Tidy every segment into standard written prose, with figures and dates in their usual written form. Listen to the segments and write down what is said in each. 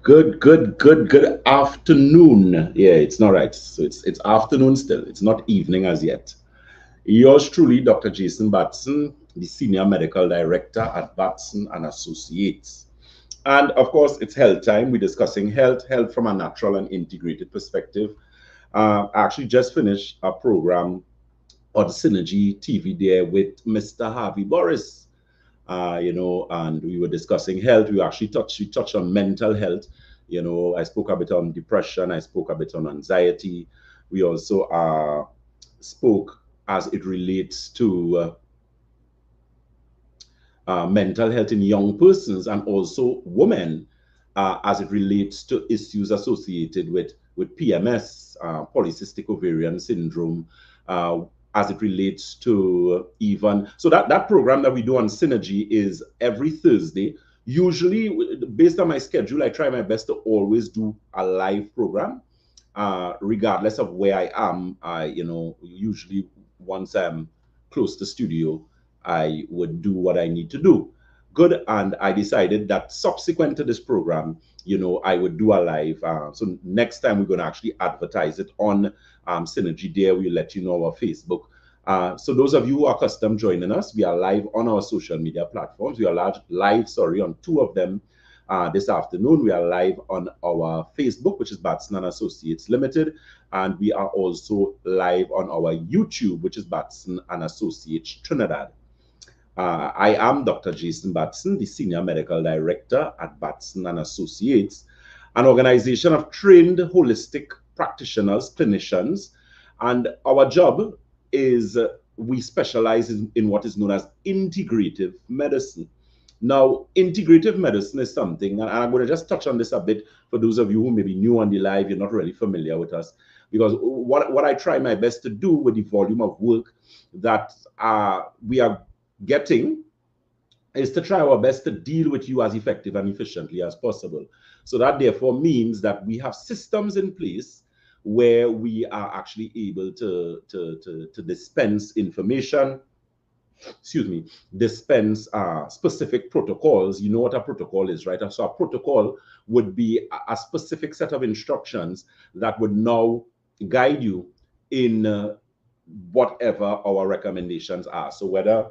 Good afternoon. Yeah, it's not right. So it's afternoon still. It's not evening as yet. Yours truly, Dr. Jason Batson, the Senior Medical Director at Batson and Associates. And of course, it's health time. We're discussing health from a natural and integrated perspective. I actually just finished a program on Synergy TV there with Mr. Harvey Boris. And we were discussing health. We touched on mental health. I spoke a bit on depression. I spoke a bit on anxiety. We also spoke as it relates to mental health in young persons and also women as it relates to issues associated with PMS, polycystic ovarian syndrome, as it relates to even so that program that we do on Synergy is every Thursday. Usually, based on my schedule, I try my best to always do a live program, regardless of where I am. Usually once I'm close to studio, I would do what I need to do. Good, and I decided that subsequent to this program, I would do a live. So next time we're going to actually advertise it on Synergy. There, we'll let you know our Facebook. So those of you who are accustomed joining us, we are live on our social media platforms. We are live, on two of them this afternoon. We are live on our Facebook, which is Batson Associates Limited, and we are also live on our YouTube, which is Batson and Associates Trinidad. I am Dr. Jason Batson, the Senior Medical Director at Batson and Associates, an organization of trained holistic practitioners, clinicians, and our job is we specialize in what is known as integrative medicine. Now, integrative medicine is something, and I'm going to just touch on this a bit for those of you who may be new on the live, you're not really familiar with us, because what I try my best to do with the volume of work that we are getting is to try our best to deal with you as effective and efficiently as possible. So that therefore means that we have systems in place where we are actually able to dispense information, dispense specific protocols. You know what a protocol is, right? So a protocol would be a specific set of instructions that would now guide you in whatever our recommendations are. So whether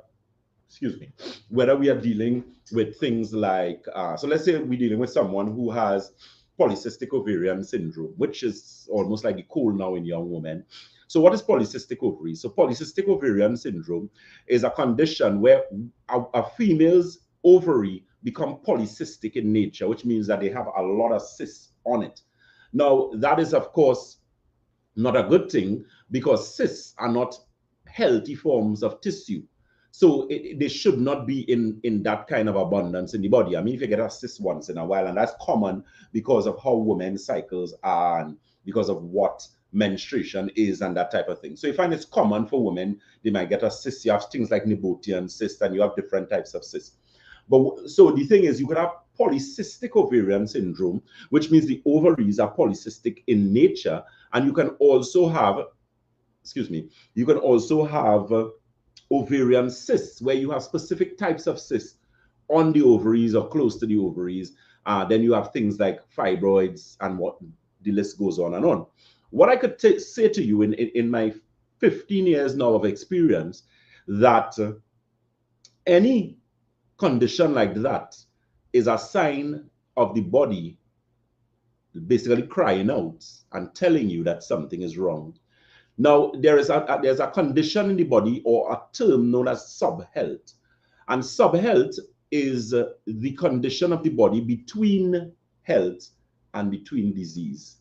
we are dealing with things like, so let's say we're dealing with someone who has polycystic ovarian syndrome, which is almost like a cold now in young women. So what is polycystic ovary? So polycystic ovarian syndrome is a condition where a female's ovary become polycystic in nature, which means that they have a lot of cysts on it. Now, that is, of course, not a good thing because cysts are not healthy forms of tissue. So they should not be in that kind of abundance in the body. I mean, if you get a cyst once in a while, and that's common because of how women's cycles are and because of what menstruation is and that type of thing. So you find it's common for women, they might get a cyst. You have things like Nebotian cyst, and you have different types of cysts. But so the thing is, you could have polycystic ovarian syndrome, which means the ovaries are polycystic in nature, and you can also have, ovarian cysts, where you have specific types of cysts on the ovaries or close to the ovaries. Then you have things like fibroids, and what the list goes on and on. What I could say to you in my 15 years now of experience, that any condition like that is a sign of the body basically crying out and telling you that something is wrong. Now, there's a condition in the body, or a term known as subhealth. And subhealth is the condition of the body between health and between disease,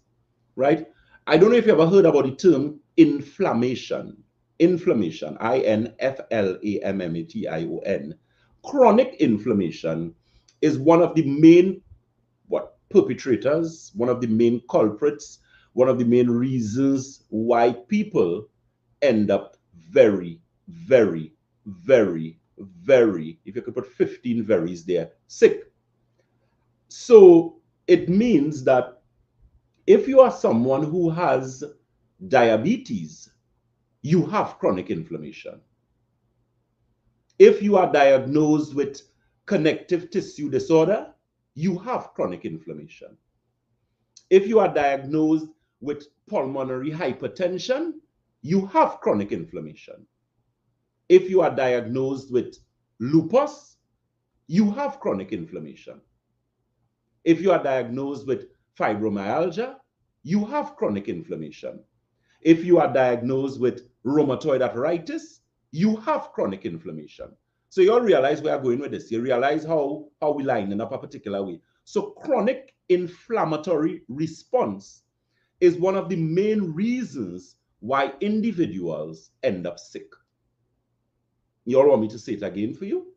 right? I don't know if you ever heard about the term inflammation. Inflammation, inflammation. Chronic inflammation is one of the main perpetrators, one of the main culprits, one of the main reasons why people end up very, very, very, very, if you could put 15 veries there, sick. So it means that if you are someone who has diabetes, you have chronic inflammation. If you are diagnosed with connective tissue disorder, you have chronic inflammation. If you are diagnosed with pulmonary hypertension, you have chronic inflammation. If you are diagnosed with lupus, you have chronic inflammation. If you are diagnosed with fibromyalgia, you have chronic inflammation. If you are diagnosed with rheumatoid arthritis, you have chronic inflammation. So you all realize where I'm going with this. You realize how we line up a particular way. So chronic inflammatory response is one of the main reasons why individuals end up sick. You all want me to say it again for you?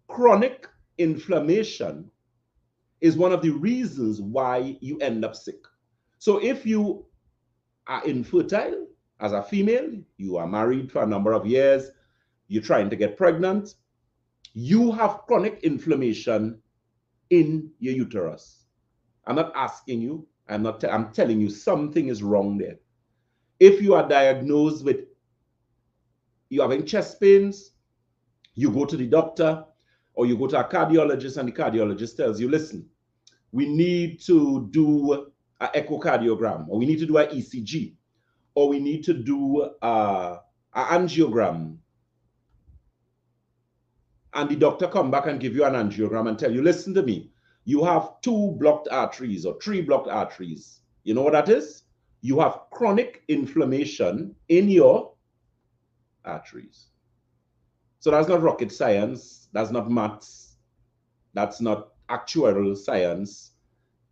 Chronic inflammation is one of the reasons why you end up sick. So if you are infertile as a female, you are married for a number of years, you're trying to get pregnant, you have chronic inflammation in your uterus. I'm not asking you, I'm telling you something is wrong there. If you are diagnosed with you having chest pains, you go to the doctor or you go to a cardiologist and the cardiologist tells you, listen, we need to do an echocardiogram, or we need to do an ECG, or we need to do an angiogram. And the doctor come back and give you an angiogram and tell you, listen to me, you have 2 blocked arteries or 3 blocked arteries. You know what that is? You have chronic inflammation in your arteries. So that's not rocket science. That's not maths. That's not actuarial science.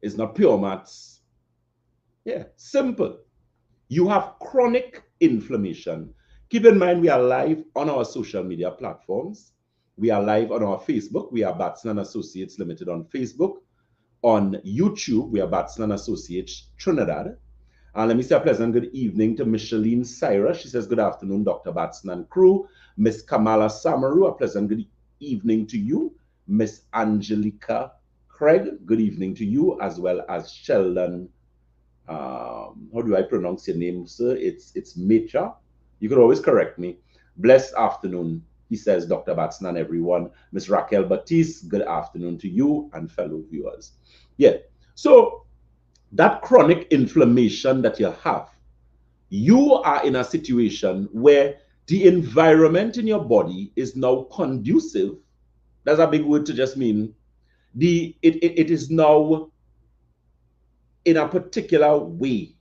It's not pure maths. Yeah, simple. You have chronic inflammation. Keep in mind, we are live on our social media platforms. We are live on our Facebook. We are Batson Associates Ltd on Facebook. On YouTube, we are Batson Associates Trinidad. And let me say a pleasant good evening to Micheline Syra. She says, good afternoon, Dr. Batson and crew. Miss Kamala Samaru, a pleasant good evening to you. Miss Angelica Craig, good evening to you, as well as Sheldon. How do I pronounce your name, sir? It's Mecha. You can always correct me. Blessed afternoon, he says, Dr. Batson and everyone. Miss Raquel Batiste, good afternoon to you and fellow viewers. Yeah, so that chronic inflammation that you have, you are in a situation where the environment in your body is now conducive. That's a big word to just mean. It is now in a particular way.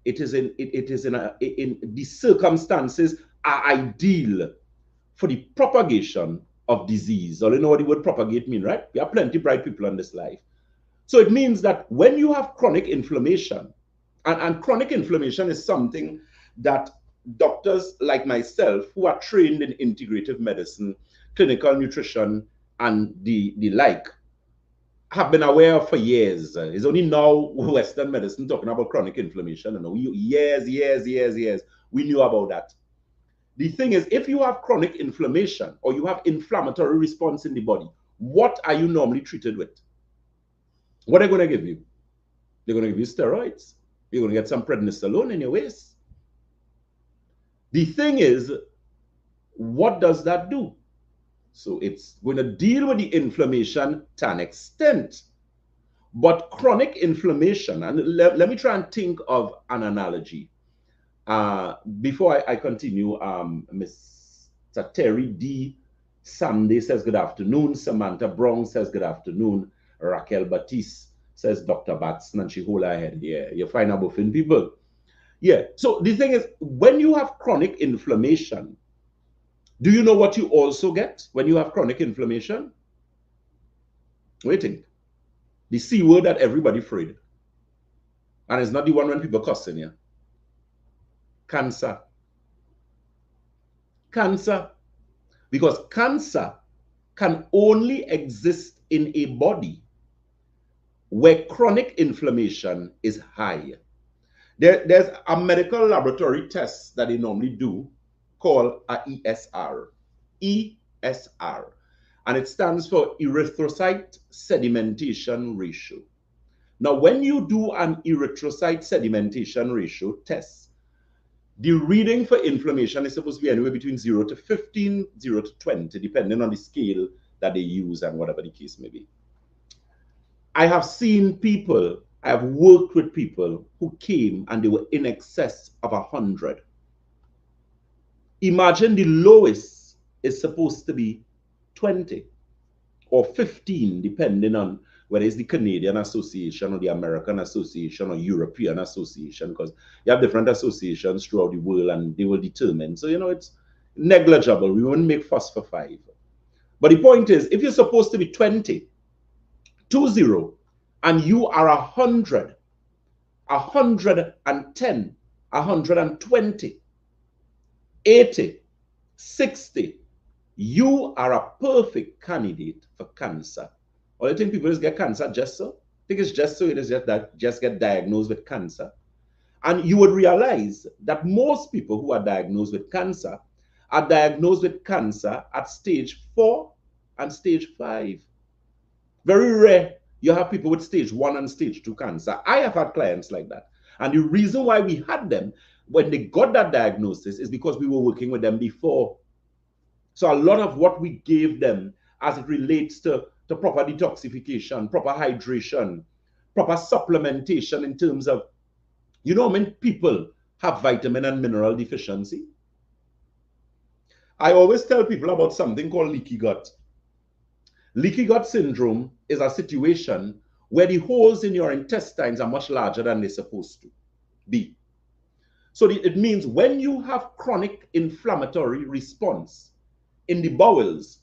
It is in the circumstances are ideal for the propagation of disease. All you know what the word propagate mean, right? We have plenty bright people on this life. So it means that when you have chronic inflammation, and chronic inflammation is something that doctors like myself, who are trained in integrative medicine, clinical nutrition, and the like, have been aware of for years. It's only now Western medicine talking about chronic inflammation. And years, we knew about that. The thing is, if you have chronic inflammation or you have inflammatory response in the body, what are you normally treated with? What are they going to give you? They're going to give you steroids. You're going to get some prednisolone in your waist. The thing is, what does that do? So it's going to deal with the inflammation to an extent. But chronic inflammation, and let me try and think of an analogy. Before I continue, Mr. Terry D. Sunday says good afternoon. Samantha Brown says good afternoon. Raquel Batiste says Dr. Batson, and she hold her head. Yeah, you find a buffing people. Yeah, so the thing is, when you have chronic inflammation, do you know what you also get when you have chronic inflammation? Waiting. The C word that everybody afraid. And it's not the one when people cussing you. Cancer. Cancer. Because cancer can only exist in a body where chronic inflammation is high. There's a medical laboratory test that they normally do called a ESR. ESR. And it stands for erythrocyte sedimentation ratio. Now, when you do an erythrocyte sedimentation ratio test, the reading for inflammation is supposed to be anywhere between 0 to 15, 0 to 20, depending on the scale that they use and whatever the case may be. I have seen people I have worked with people who came and they were in excess of 100. Imagine the lowest is supposed to be 20 or 15, depending on whether it's the Canadian Association or the American Association or European Association, because you have different associations throughout the world and they will determine. So, you know, it's negligible. We won't make fuss for 5. But the point is, if you're supposed to be 20, and you are 100, 110, 120, 80, 60, you are a perfect candidate for cancer. Or you think people just get cancer just so? I think it's just so it is just get diagnosed with cancer. And you would realize that most people who are diagnosed with cancer are diagnosed with cancer at stage 4 and stage 5. Very rare you have people with stage 1 and stage 2 cancer. I have had clients like that. And the reason why we had them when they got that diagnosis is because we were working with them before. So a lot of what we gave them as it relates to proper detoxification, proper hydration, proper supplementation in terms of, you know, when people have vitamin and mineral deficiency. I always tell people about something called leaky gut. Leaky gut syndrome is a situation where the holes in your intestines are much larger than they're supposed to be. So it means when you have chronic inflammatory response in the bowels,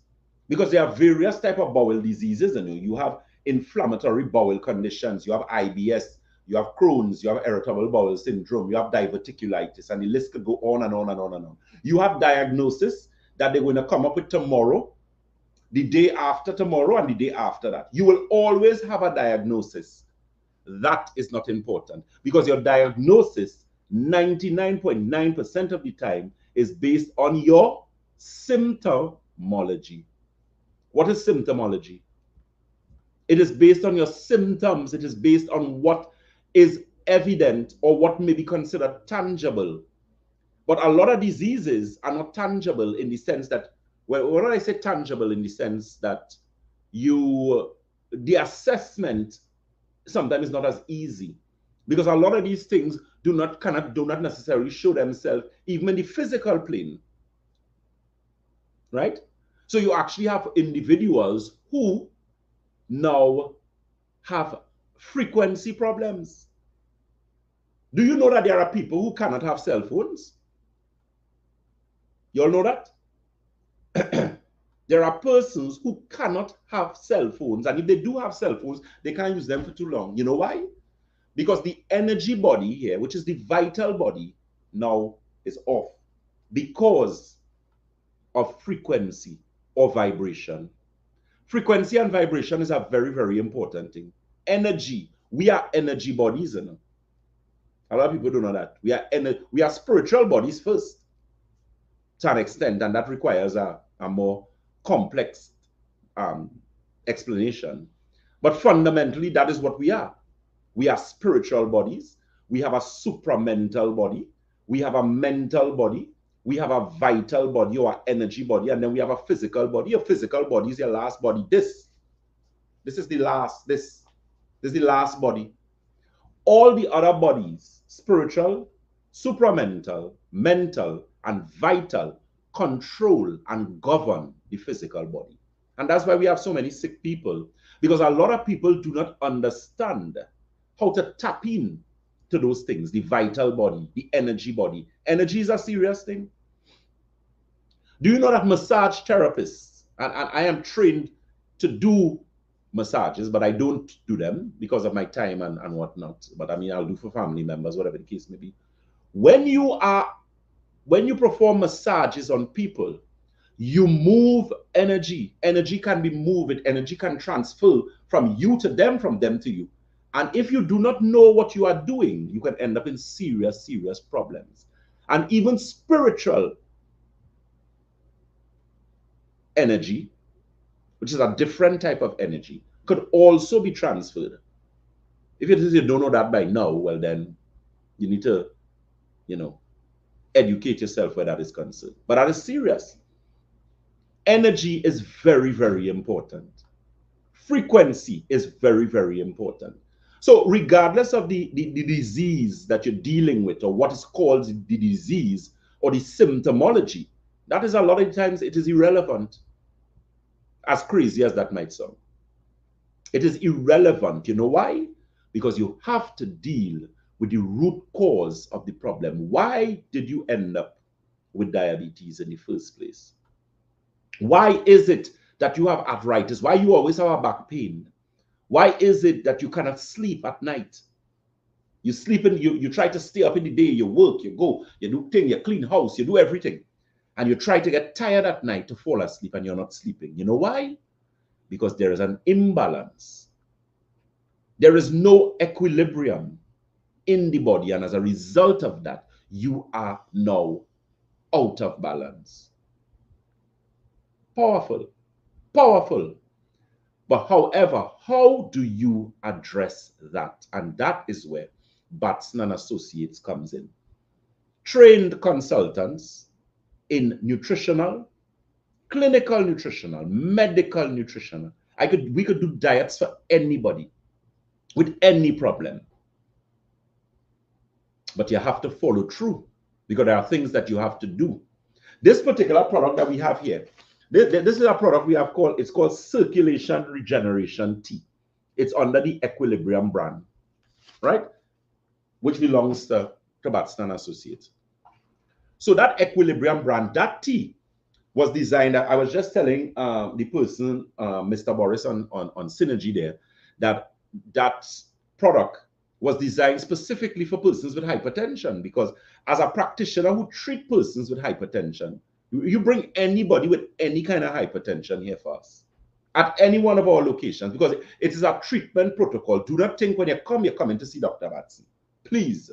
because there are various types of bowel diseases, and you have inflammatory bowel conditions, you have IBS, you have Crohn's, you have irritable bowel syndrome, you have diverticulitis, and the list could go on and on and on and on. You have diagnosis that they're going to come up with tomorrow, the day after tomorrow, and the day after that. You will always have a diagnosis. That is not important, because your diagnosis 99.9% of the time is based on your symptomology. What is symptomology? It is based on your symptoms. It is based on what is evident or what may be considered tangible. But a lot of diseases are not tangible in the sense that, well, when I say tangible, in the sense that the assessment sometimes is not as easy, because a lot of these things do not necessarily show themselves even in the physical plane, right? So you actually have individuals who now have frequency problems. Do you know that there are people who cannot have cell phones? You all know that? There are persons who cannot have cell phones, and if they do have cell phones, they can't use them for too long. You know why? Because the energy body here, which is the vital body, now is off because of frequency or vibration. Frequency and vibration is a very, very important thing. Energy. We are energy bodies, you know. A lot of people don't know that. We are spiritual bodies first, to an extent, and that requires a more complex explanation. But fundamentally, that is what we are. We are spiritual bodies. We have a supramental body. We have a mental body. We have a vital body or energy body, and then we have a physical body. Your physical body is your last body. This is the last. This is the last body. All the other bodies, spiritual, supramental, mental, and vital, control and govern the physical body. And that's why we have so many sick people, because a lot of people do not understand how to tap in to those things, the vital body, the energy body. Energy is a serious thing. Do you know that massage therapists, and I am trained to do massages, but I don't do them because of my time and whatnot. But I mean, I'll do for family members, whatever the case may be. When you perform massages on people, you move energy. Energy can be moved. Energy can transfer from you to them, from them to you. And if you do not know what you are doing, you can end up in serious, serious problems. And even spiritual energy, which is a different type of energy, could also be transferred. If you don't know that by now, well, then you need to, educate yourself where that is concerned. But that is serious. Energy is very, very important. Frequency is very, very important. So regardless of the disease that you're dealing with, or what is called the disease, or the symptomology, that is a lot of times it is irrelevant, as crazy as that might sound. It is irrelevant. You know why? Because you have to deal with the root cause of the problem. Why did you end up with diabetes in the first place? Why is it that you have arthritis? Why you always have a back pain? Why is it that you cannot sleep at night? You sleep in, you try to stay up in the day, you work, you go, you do things, you clean house, you do everything. And you try to get tired at night to fall asleep and you're not sleeping. You know why? Because there is an imbalance. There is no equilibrium in the body. And as a result of that, you are now out of balance. Powerful, powerful. But however, how do you address that? And that is where Batson Associates comes in. Trained consultants in nutritional, clinical nutritional, medical nutritional. We could do diets for anybody with any problem. But you have to follow through because there are things that you have to do. This particular product that we have here, this is a product we have called, it's called Circulation Regeneration Tea. It's under the Equilibrium brand, right? Which belongs to Batson Associates. So that Equilibrium brand, that tea was designed, I was just telling the person, Mr. Boris on Synergy there, that product was designed specifically for persons with hypertension, because as a practitioner who treat persons with hypertension, you bring anybody with any kind of hypertension here for us at any one of our locations, because it is a treatment protocol. Do not think when you come, you're coming to see Dr. Batson. Please,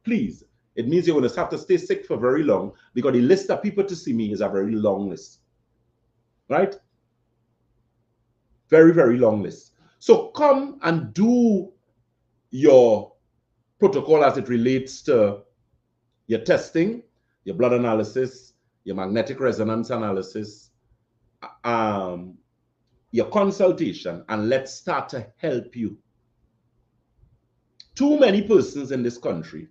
please. It means you're going to have to stay sick for very long, because the list of people to see me is a very long list, right? Very, very long list. So come and do your protocol as it relates to your testing, your blood analysis, your magnetic resonance analysis, your consultation, and let's start to help you. Too many persons in this country,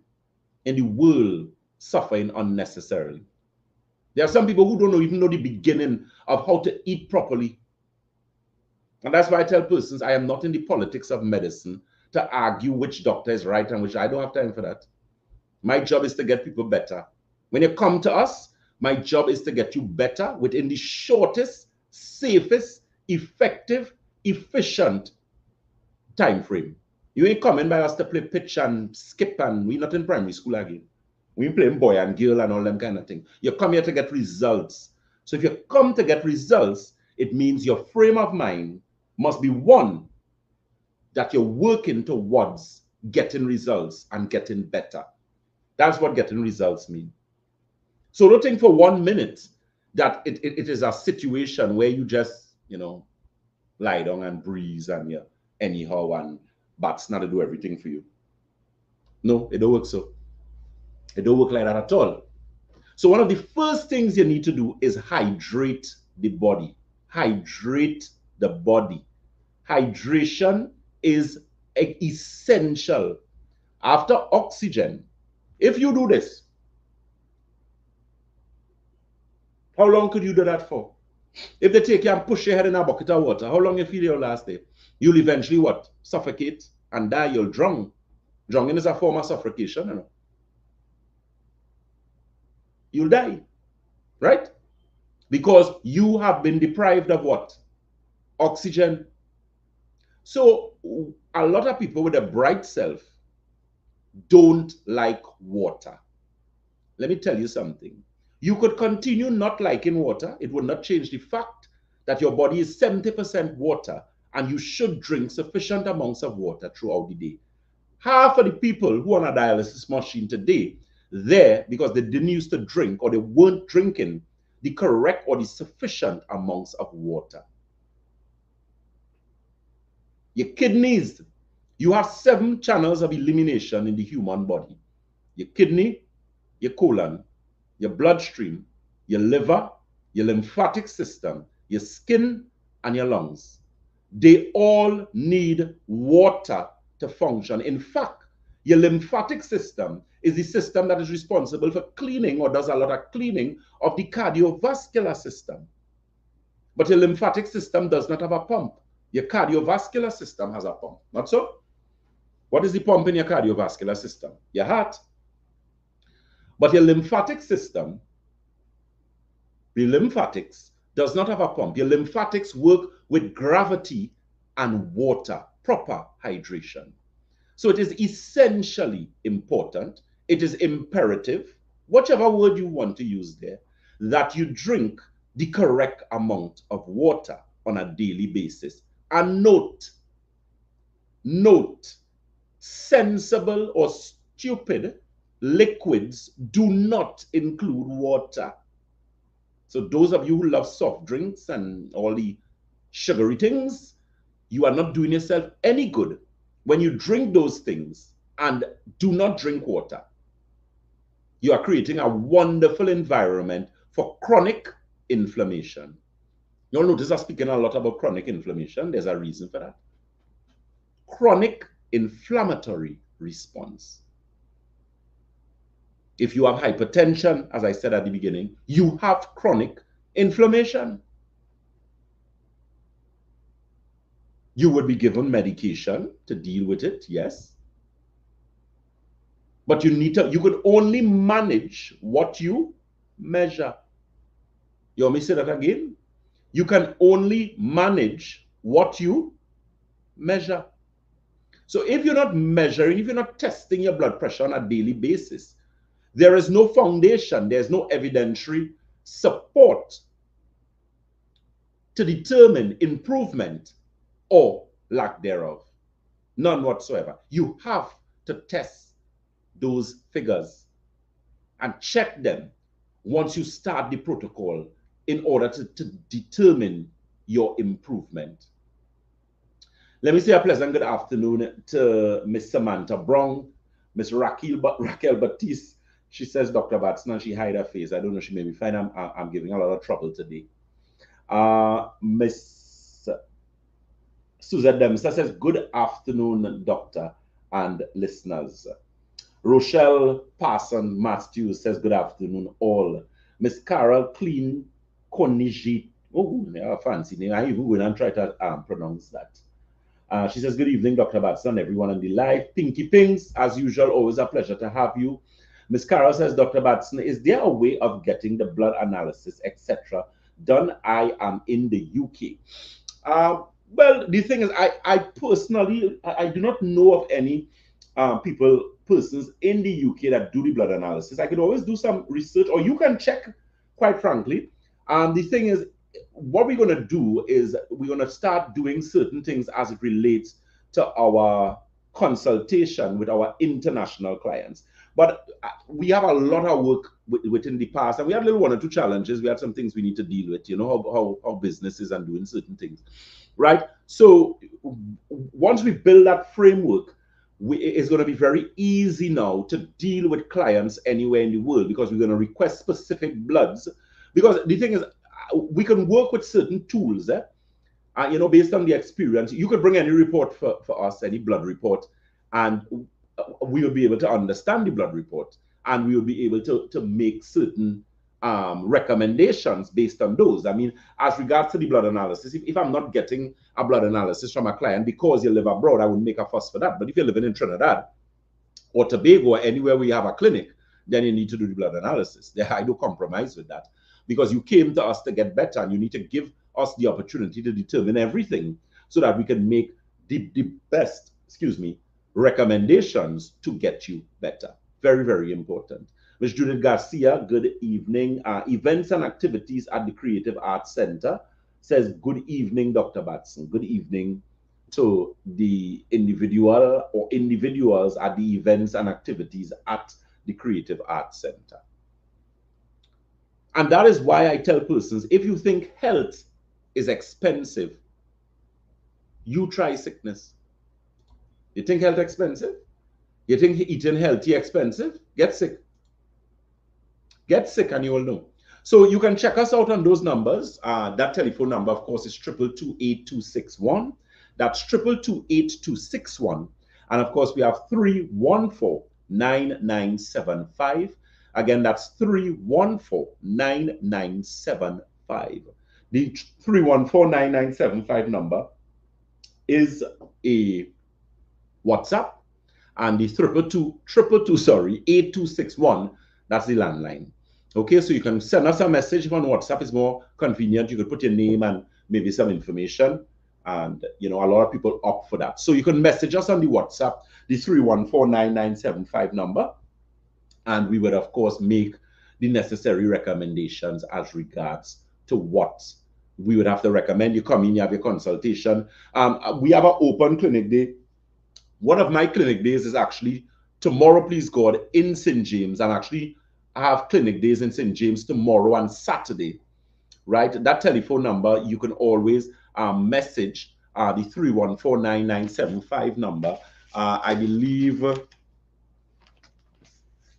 in the world, suffering unnecessarily. There are some people who don't even know the beginning of how to eat properly. And that's why I tell persons, I am not in the politics of medicine to argue which doctor is right and which. I don't have time for that. My job is to get people better. When you come to us, my job is to get you better within the shortest, safest, effective, efficient time frame. You ain't coming by us to play pitch and skip, and we're not in primary school again. We ain't playing boy and girl and all them kind of thing. You come here to get results. So if you come to get results, it means your frame of mind must be one that you're working towards getting results and getting better. That's what getting results mean. So don't think for 1 minute that it is a situation where you just, lie down and breeze and you anyhow and Batson to do everything for you. No, it don't work so. It don't work like that at all. So one of the first things you need to do is hydrate the body. Hydrate the body. Hydration is essential. After oxygen, if you do this, how long could you do that for? If they take you and push your head in a bucket of water, how long you feel your last day? You'll eventually what? Suffocate and die. You'll drown. Drowning is a form of suffocation. You'll die, right? Because you have been deprived of what? Oxygen. So a lot of people with a bright self don't like water. Let me tell you something. You could continue not liking water. It would not change the fact that your body is 70% water and you should drink sufficient amounts of water throughout the day. Half of the people who are on a dialysis machine today, there because they didn't used to drink or they weren't drinking the correct or the sufficient amounts of water. Your kidneys, you have 7 channels of elimination in the human body. Your kidney, your colon, your bloodstream, your liver, your lymphatic system, your skin, and your lungs. They all need water to function. In fact, your lymphatic system is the system that is responsible for cleaning or does a lot of cleaning of the cardiovascular system. But your lymphatic system does not have a pump. Your cardiovascular system has a pump. Not so? What is the pump in your cardiovascular system? Your heart. But your lymphatic system, the lymphatics, does not have a pump. Your lymphatics work with gravity and water, proper hydration. So it is essentially important, it is imperative, whichever word you want to use there, that you drink the correct amount of water on a daily basis. And note, sensible or stupid liquids do not include water. So those of you who love soft drinks and all the sugary things, you are not doing yourself any good when you drink those things and do not drink water. You are creating a wonderful environment for chronic inflammation. You'll notice I'm speaking a lot about chronic inflammation. There's a reason for that. Chronic inflammatory response. If you have hypertension, as I said at the beginning, you have chronic inflammation. You would be given medication to deal with it, yes. But you could only manage what you measure. You want me to say that again? You can only manage what you measure. So if you're not measuring, if you're not testing your blood pressure on a daily basis, there is no foundation, there's no evidentiary support to determine improvement or lack thereof. None whatsoever. You have to test those figures and check them once you start the protocol in order to determine your improvement. Let me say a pleasant good afternoon to Miss Samantha Brown, Miss Raquel Batiste. She says Dr. Batson, and she hide her face. I don't know, she may be fine. I'm giving a lot of trouble today. Miss Suzette Dempster says, good afternoon, doctor and listeners. Rochelle Parson Matthews says, good afternoon, all. Miss Carol Clean Koniji, oh, yeah, fancy name. I even went and try to pronounce that. She says, good evening, Dr. Batson, everyone on the live. Pinky Pings, as usual, always a pleasure to have you. Miss Carol says, Dr. Batson, is there a way of getting the blood analysis, etc. done? I am in the UK. Well, the thing is, I personally, I do not know of any persons in the UK that do the blood analysis. I could always do some research, or you can check, quite frankly. The thing is, what we're going to do is we're going to start doing certain things as it relates to our consultation with our international clients. But we have a lot of work within the past, and we had one or two challenges. We had some things we need to deal with, you know, how businesses are doing certain things, right? So once we build that framework, it's going to be very easy now to deal with clients anywhere in the world, because we're going to request specific bloods. Because the thing is, we can work with certain tools, you know, based on the experience. You could bring any report for us, any blood report, and we will be able to understand the blood report, and we will be able to make certain recommendations based on those. I mean, as regards to the blood analysis, if I'm not getting a blood analysis from a client because you live abroad, I would make a fuss for that. But if you're living in Trinidad or Tobago or anywhere where you have a clinic, then you need to do the blood analysis. I don't compromise with that, because you came to us to get better, and you need to give us the opportunity to determine everything so that we can make the best, recommendations to get you better. Very, very important. Ms. Judith Garcia, good evening. Events and activities at the Creative Arts Center says, good evening, Dr. Batson. Good evening to the individual or individuals at the events and activities at the Creative Arts Center. And that is why I tell persons, if you think health is expensive, you try sickness. You think health expensive? You think eating healthy expensive? Get sick. Get sick and you will know. So you can check us out on those numbers. That telephone number, of course, is 222-8261. That's 222-8261. And of course, we have 314-9975. Again, that's 314-9975. The 314-9975 number is a WhatsApp, and the 8261, that's the landline. Okay, so you can send us a message on WhatsApp. It's more convenient. You could put your name and maybe some information, and a lot of people opt for that. So you can message us on the WhatsApp, the 314-9975 number, and we would of course make the necessary recommendations as regards to what we would have to recommend. You come in, you have your consultation. We have an open clinic day. One of my clinic days is actually tomorrow, please God, in St. James. And actually, I have clinic days in St. James tomorrow and Saturday, right? That telephone number, you can always message the 314-9975 number. I believe,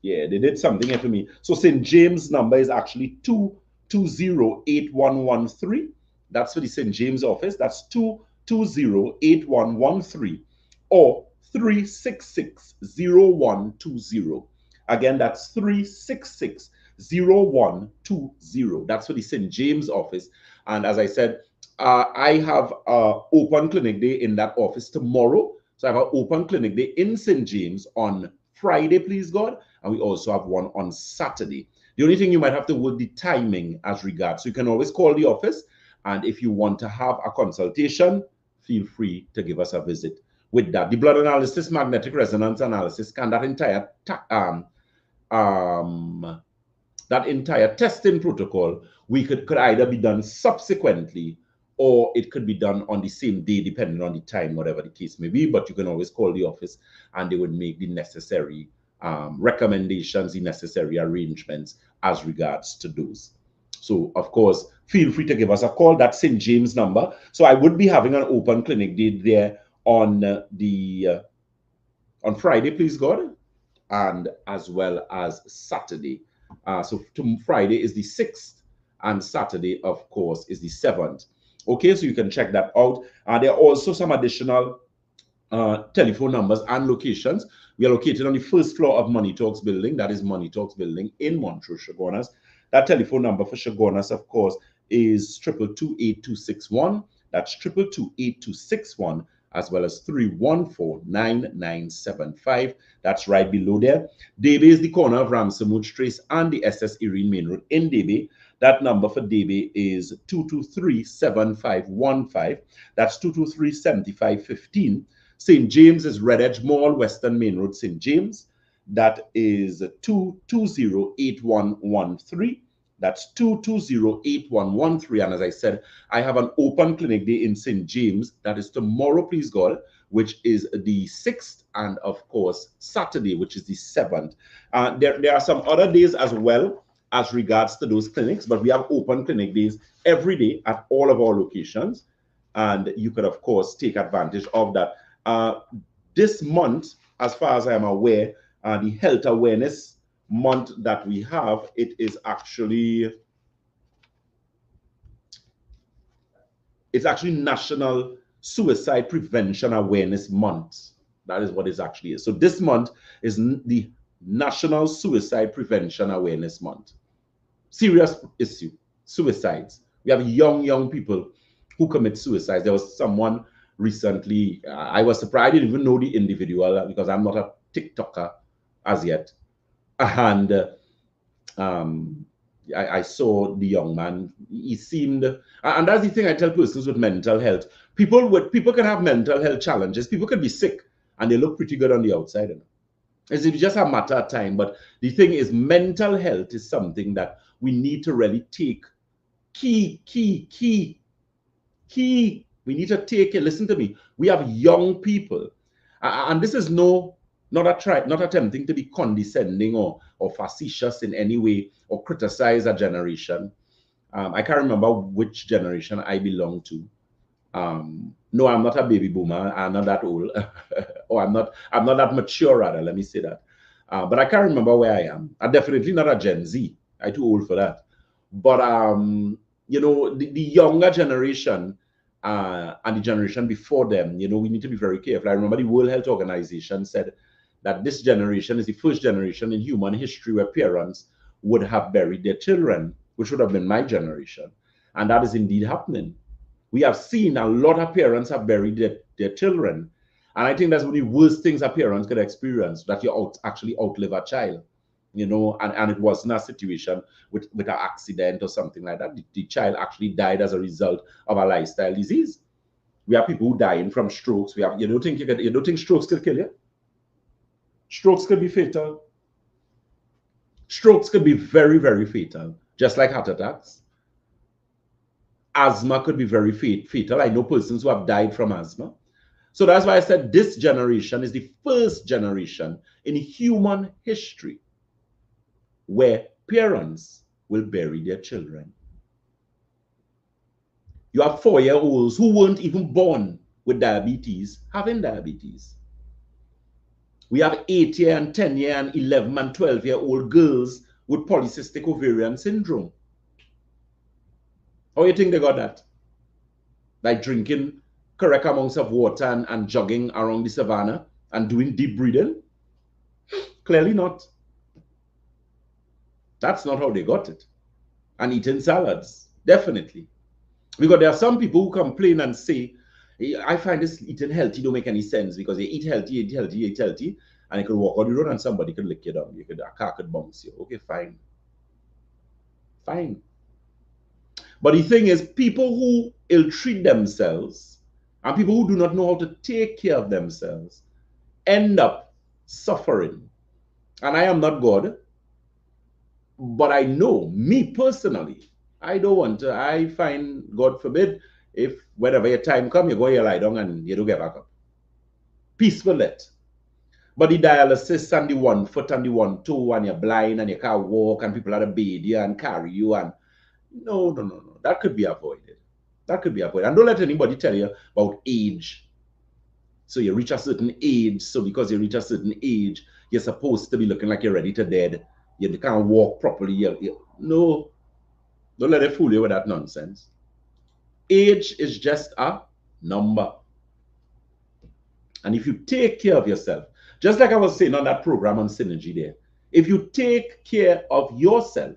yeah, they did something here for me. So St. James number is actually 220-8113. That's for the St. James office. That's 220-8113. Or 366-0120. Again, that's 366-0120. That's for the St. James office. And as I said, I have an open clinic day in that office tomorrow. So I have an open clinic day in St. James on Friday, please God. And we also have one on Saturday. The only thing you might have to work the timing as regards. So you can always call the office. And if you want to have a consultation, feel free to give us a visit. With that, the blood analysis, magnetic resonance analysis, and that entire testing protocol, could either be done subsequently, or it could be done on the same day, depending on the time, whatever the case may be. But you can always call the office, and they would make the necessary recommendations, the necessary arrangements as regards to those. So, of course, feel free to give us a call. That's St. James number. So I would be having an open clinic day there on Friday, please God, and as well as Saturday. So Friday is the 6th, and Saturday, of course, is the 7th. Okay, so you can check that out. There are also some additional telephone numbers and locations. We are located on the first floor of Money Talks building. That is Money Talks building in Montrose, Chaguanas. That telephone number for Chaguanas, of course, is 222-8261. That's 222-8261. As well as 314-9975. That's right below there. Debe is the corner of Ramsamud Trace and the SS Irene Main Road in Debe. That number for Debe is 223-7515. That's 223-7515. St. James is Red Edge Mall, Western Main Road, St. James. That is 220-8113. That's 220-8113. And as I said, I have an open clinic day in St. James. That is tomorrow, please God, which is the 6th, and of course, Saturday, which is the 7th. There are some other days as well as regards to those clinics, but we have open clinic days every day at all of our locations. And you could, of course, take advantage of that. This month, as far as I am aware, the health awareness month that we have, it's actually National Suicide Prevention Awareness Month. That is what it actually is. So this month is the National Suicide Prevention Awareness Month. Serious issue, suicides. We have young people who commit suicides. There was someone recently, I was surprised, I didn't even know the individual because I'm not a TikToker as yet. And I saw the young man. He seemed, and that's the thing I tell persons with mental health. People can have mental health challenges. People can be sick and they look pretty good on the outside. It's just a matter of time. But the thing is, mental health is something that we need to really take key. We need to take it. Listen to me. We have young people, and this is not attempting to be condescending or facetious in any way or criticize a generation. I can't remember which generation I belong to. No, I'm not a baby boomer. I'm not that old. Or I'm not that mature, rather, let me say that. But I can't remember where I am. I'm definitely not a Gen Z. I'm too old for that. But the younger generation, and the generation before them, you know, we need to be very careful. I remember the World Health Organization said that this generation is the first generation in human history where parents would have buried their children, which would have been my generation. And that is indeed happening. We have seen a lot of parents have buried their children. And I think that's one of the worst things a parent could experience, that you actually outlive a child, you know, and it wasn't a situation with an accident or something like that. The child actually died as a result of a lifestyle disease. We have people who dying from strokes. You don't think strokes could kill you? Strokes could be fatal. Strokes could be very, very fatal, just like heart attacks. Asthma could be very fatal. I know persons who have died from asthma. So that's why I said this generation is the first generation in human history where parents will bury their children. You have 4-year-olds who weren't even born with diabetes having diabetes. We have 8-year and 10-year and 11 and 12-year-old girls with polycystic ovarian syndrome. How do you think they got that? Like drinking correct amounts of water and jogging around the savannah and doing deep breathing? Clearly not. That's not how they got it. And eating salads, definitely. Because there are some people who complain and say, I find this eating healthy don't make any sense because you eat healthy, and you could walk on the road and somebody could lick you down. A car could bounce you. Okay, fine. Fine. But the thing is, people who ill-treat themselves and people who do not know how to take care of themselves end up suffering. And I am not God, but I know, me personally, I don't want to. I find, God forbid, if whenever your time comes, you go here lie down and you don't get back up. Peaceful it. But the dialysis and the one foot and the one toe and you're blind and you can't walk and people are to bathe you and carry you and no. That could be avoided. That could be avoided. And don't let anybody tell you about age. So you reach a certain age. So because you reach a certain age, you're supposed to be looking like you're ready to dead. You can't walk properly. No. Don't let it fool you with that nonsense. Age is just a number. And if you take care of yourself, just like I was saying on that program on Synergy there, if you take care of yourself,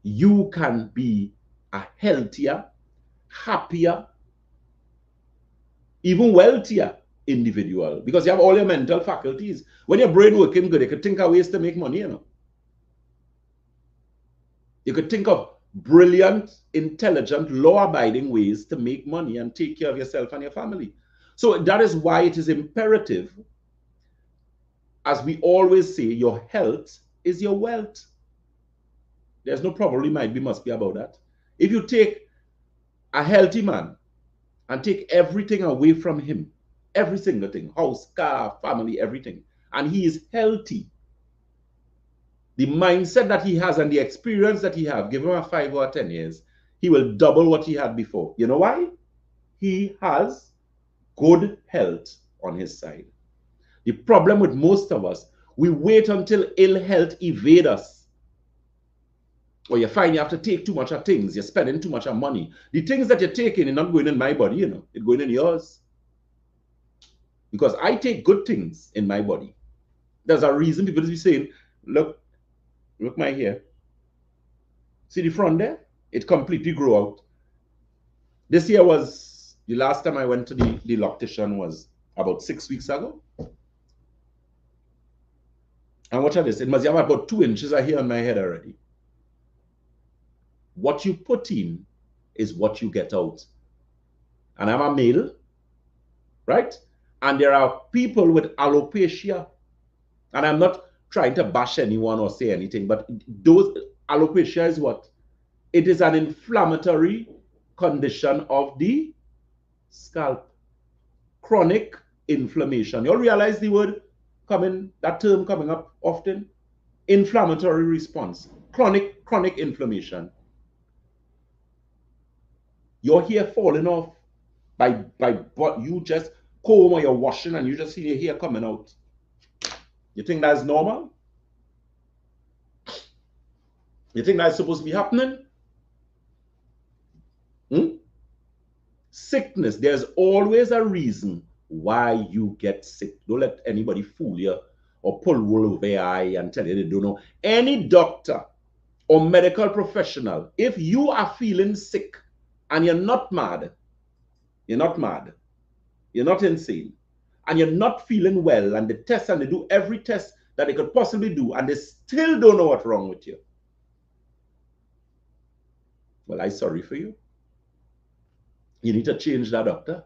you can be a healthier, happier, even wealthier individual because you have all your mental faculties. When your brain working good, you could think of ways to make money, you know. You could think of brilliant, intelligent, law-abiding ways to make money and take care of yourself and your family. So that is why it is imperative, as we always say, your health is your wealth. There's no probably, might be, must be about that. If you take a healthy man and take everything away from him, every single thing, house, car, family, everything, and he is healthy, the mindset that he has and the experience that he has, give him a 5 or 10 years, he will double what he had before. You know why? He has good health on his side. The problem with most of us, we wait until ill health evade us. Or you find you have to take too much of things, you're spending too much of money. The things that you're taking are not going in my body, you know, it's going in yours. Because I take good things in my body. There's a reason people be saying, look my hair. See the front there? It completely grew out. This year was, the last time I went to the loctician was about 6 weeks ago. And watch out this, it must have about 2 inches of hair on my head already. What you put in is what you get out. And I'm a male, right? And there are people with alopecia. And I'm not trying to bash anyone or say anything, but alopecia is what? It is an inflammatory condition of the scalp. Chronic inflammation. You'll realize the word that term coming up often. Inflammatory response. Chronic inflammation. Your hair falling off by what you just comb or you're washing and you just see your hair coming out. You think that's normal? You think that's supposed to be happening? Sickness, there's always a reason why you get sick. Don't let anybody fool you or pull wool over your eye and tell you they don't know. Any doctor or medical professional, if you are feeling sick and you're not mad, you're not insane, and you're not feeling well, and they do every test that they could possibly do, and they still don't know what's wrong with you, well, I'm sorry for you. You need to change that doctor.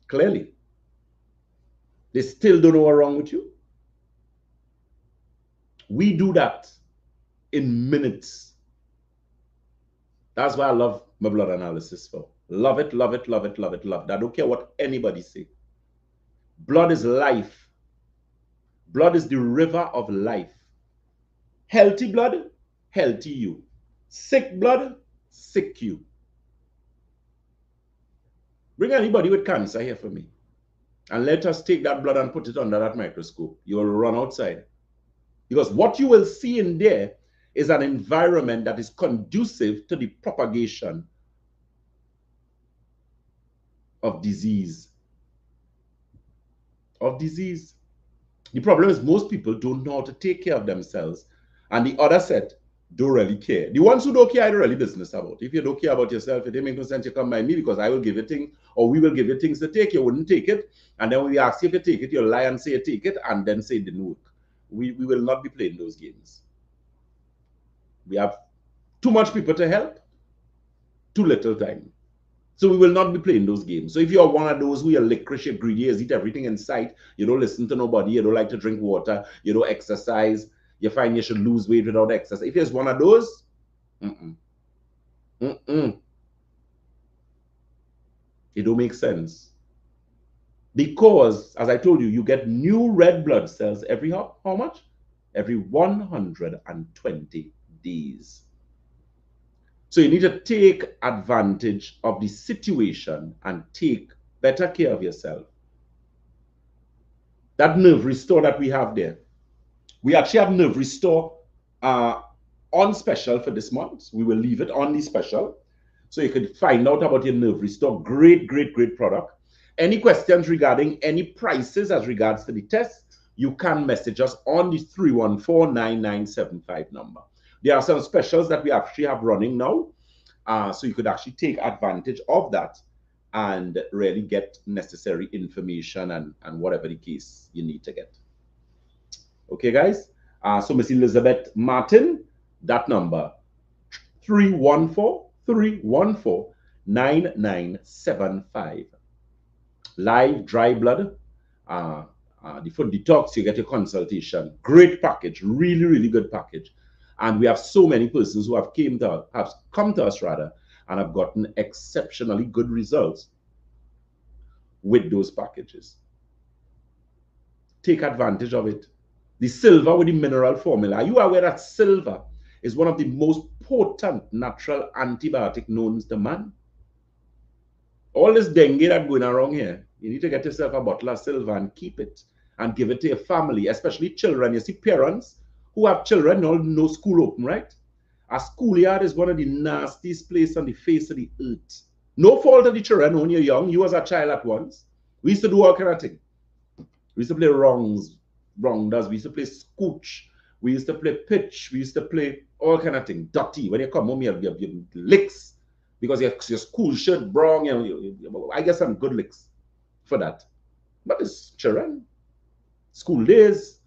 Clearly. They still don't know what's wrong with you. We do that in minutes. That's why I love my blood analysis for. Love it, love it, love it, love it, love it. I don't care what anybody say. Blood is life. Blood is the river of life. Healthy blood, healthy you. Sick blood, sick you. Bring anybody with cancer here for me. And let us take that blood and put it under that microscope. You will run outside. Because what you will see in there is an environment that is conducive to the propagation of disease. The problem is most people don't know how to take care of themselves. And the other set don't really care. The ones who don't care, I don't really business about. If you don't care about yourself, it doesn't make no sense you come by me, because I will give you things, or we will give you things to take. You wouldn't take it. And then when we ask you if you take it, you'll lie and say you take it, and then say it didn't work. We will not be playing those games. We have too much people to help, too little time. So we will not be playing those games. So if you're one of those who are licorice, you're greedy, you eat everything in sight, you don't listen to nobody, you don't like to drink water, you don't exercise, you find you should lose weight without exercise. If you're one of those, it don't make sense. Because, as I told you, you get new red blood cells every how much? Every 120 days. So you need to take advantage of the situation and take better care of yourself. That nerve restore that we have there, we actually have nerve restore on special for this month. We will leave it on the special, so you can find out about your nerve restore. Great, great, great product. Any questions regarding any prices as regards to the test, you can message us on the 314-9975 number. There are some specials that we actually have running now, so you could actually take advantage of that and really get necessary information and whatever the case you need to get. Okay, guys? So Miss Elizabeth Martin, that number, 314-9975. Live dry blood, the food detox, you get your consultation. Great package, really, really good package. And we have so many persons who have come to us and have gotten exceptionally good results with those packages. Take advantage of it. The silver with the mineral formula. Are you aware that silver is one of the most potent natural antibiotic known to man? All this dengue that's going around here, you need to get yourself a bottle of silver and keep it and give it to your family, especially children. You see, parents who have children, all no school open, right? A schoolyard is one of the nastiest places on the face of the earth. No fault of the children when you're young. You was a child at once. We used to do all kind of things. We used to play rounders. We used to play scooch. We used to play pitch. We used to play all kind of things. Dirty. When you come home, you have licks because your school shirt brown. I get some good licks for that. But it's children. School days.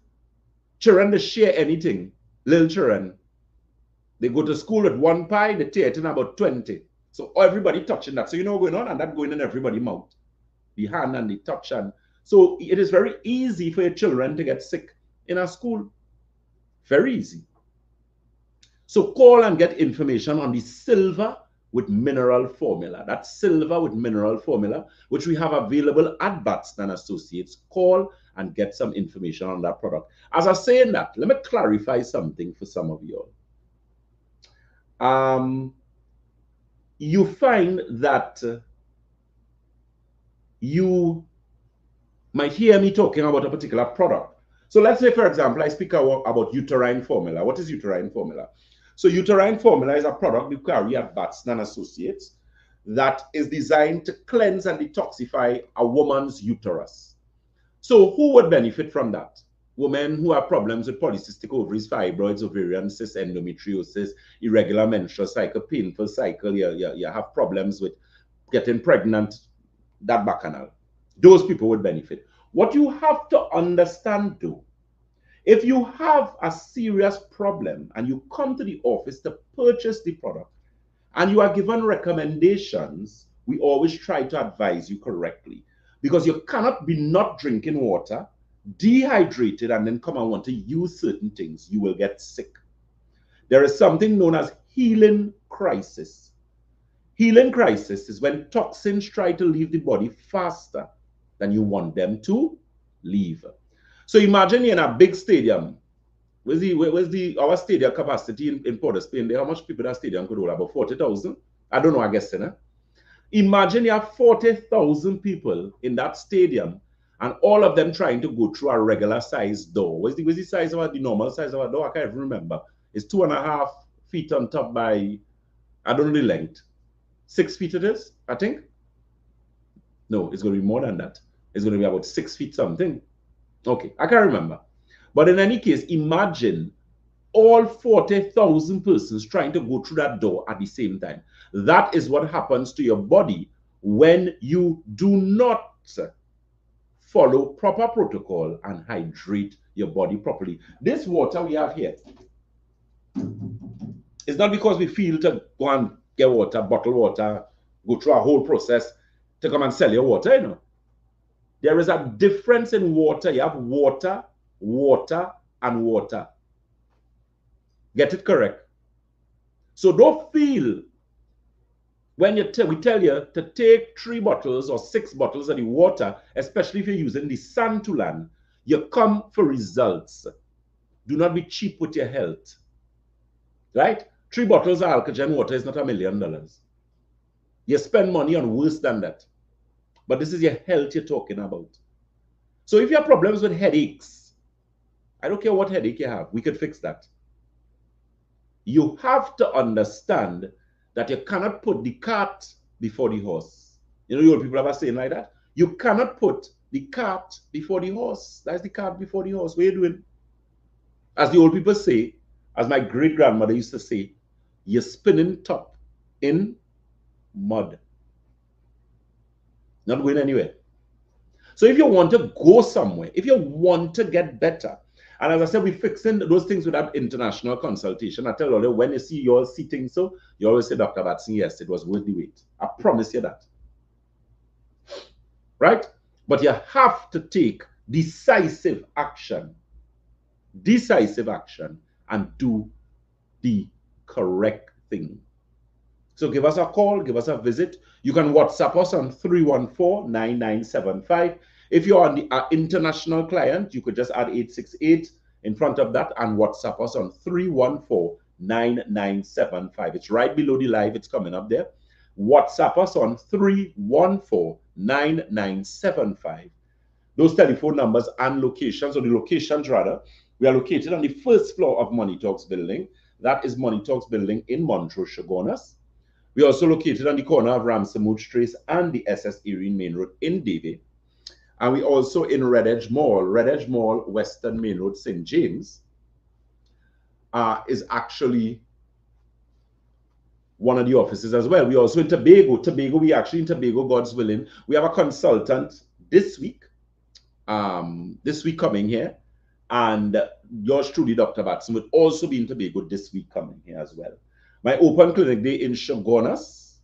Children, they share anything. Little children. They go to school with one pie, they tear it in about 20. So everybody touching that. So you know what's going on, and that going in everybody's mouth. The hand and the touch. And so it is very easy for your children to get sick in our school. Very easy. So call and get information on the silver with mineral formula. That's silver with mineral formula, which we have available at Batson Associates. Call and get some information on that product. As I say in that, let me clarify something for some of you all. You find that you might hear me talking about a particular product. So let's say, for example, I speak about uterine formula. What is uterine formula? So uterine formula is a product we carry at Batson Associates. that is designed to cleanse and detoxify a woman's uterus. So who would benefit from that? Women who have problems with polycystic ovaries, fibroids, ovarian cysts, endometriosis, irregular menstrual cycle, painful cycle, you have problems with getting pregnant, that bacchanal. Those people would benefit. What you have to understand though, if you have a serious problem and you come to the office to purchase the product and you are given recommendations, we always try to advise you correctly, because you cannot be not drinking water, dehydrated, and then come and want to use certain things. You will get sick. There is something known as healing crisis. Healing crisis is when toxins try to leave the body faster than you want them to leave. So imagine you're in a big stadium. Where's our stadium capacity in Port of Spain? How much people that stadium could hold? About 40,000? I don't know, I guess. Imagine you have 40,000 people in that stadium and all of them trying to go through a regular size door. What's the size of the normal size of a door? I can't even remember. It's 2.5 feet on top by, I don't know the length. 6 feet it is, I think. No, it's going to be more than that. It's going to be about 6 feet something. Okay, I can't remember. But in any case, imagine all 40,000 persons trying to go through that door at the same time. That is what happens to your body when you do not follow proper protocol and hydrate your body properly. This water we have here is not because we feel to go and get water, bottle water, go through a whole process to come and sell your water, you know. There is a difference in water. You have water, water, and water. Get it correct. So don't feel when we tell you to take 3 bottles or 6 bottles of the water, especially if you're using the Santulan, you come for results. Do not be cheap with your health. Right? 3 bottles of alkagen water is not $1 million. You spend money on worse than that. But this is your health you're talking about. So if you have problems with headaches, I don't care what headache you have, we could fix that. You have to understand that you cannot put the cart before the horse. You know, old people ever saying like that? You cannot put the cart before the horse. That's the cart before the horse. What are you doing? As the old people say, as my great-grandmother used to say, you're spinning top in mud. Not going anywhere. So if you want to go somewhere, if you want to get better, and as I said, we're fixing those things with that international consultation. I tell you, when you see your sitting, so you always say, Dr. Batson, yes, it was worth the wait. I promise you that. Right? But you have to take decisive action, and do the correct thing. So give us a call, give us a visit. You can WhatsApp us on 314-9975. If you're on the international client, you could just add 868 in front of that and WhatsApp us on 314-9975. It's right below the live. It's coming up there. WhatsApp us on 314-9975. Those telephone numbers and locations, or the locations rather, we are located on the first floor of Money Talks building. That is Money Talks building in Montrose, Chaguanas. We are also located on the corner of Ramsamud Trace and the SS Erin Main Road in Davie. And we also in Red Edge Mall, Western Main Road, St. James, is actually one of the offices as well. We also in Tobago. We actually in Tobago, God's willing. We have a consultant this week coming here. And yours truly, Dr. Batson, would also be in Tobago this week coming here as well. My open clinic day in Chaguanas,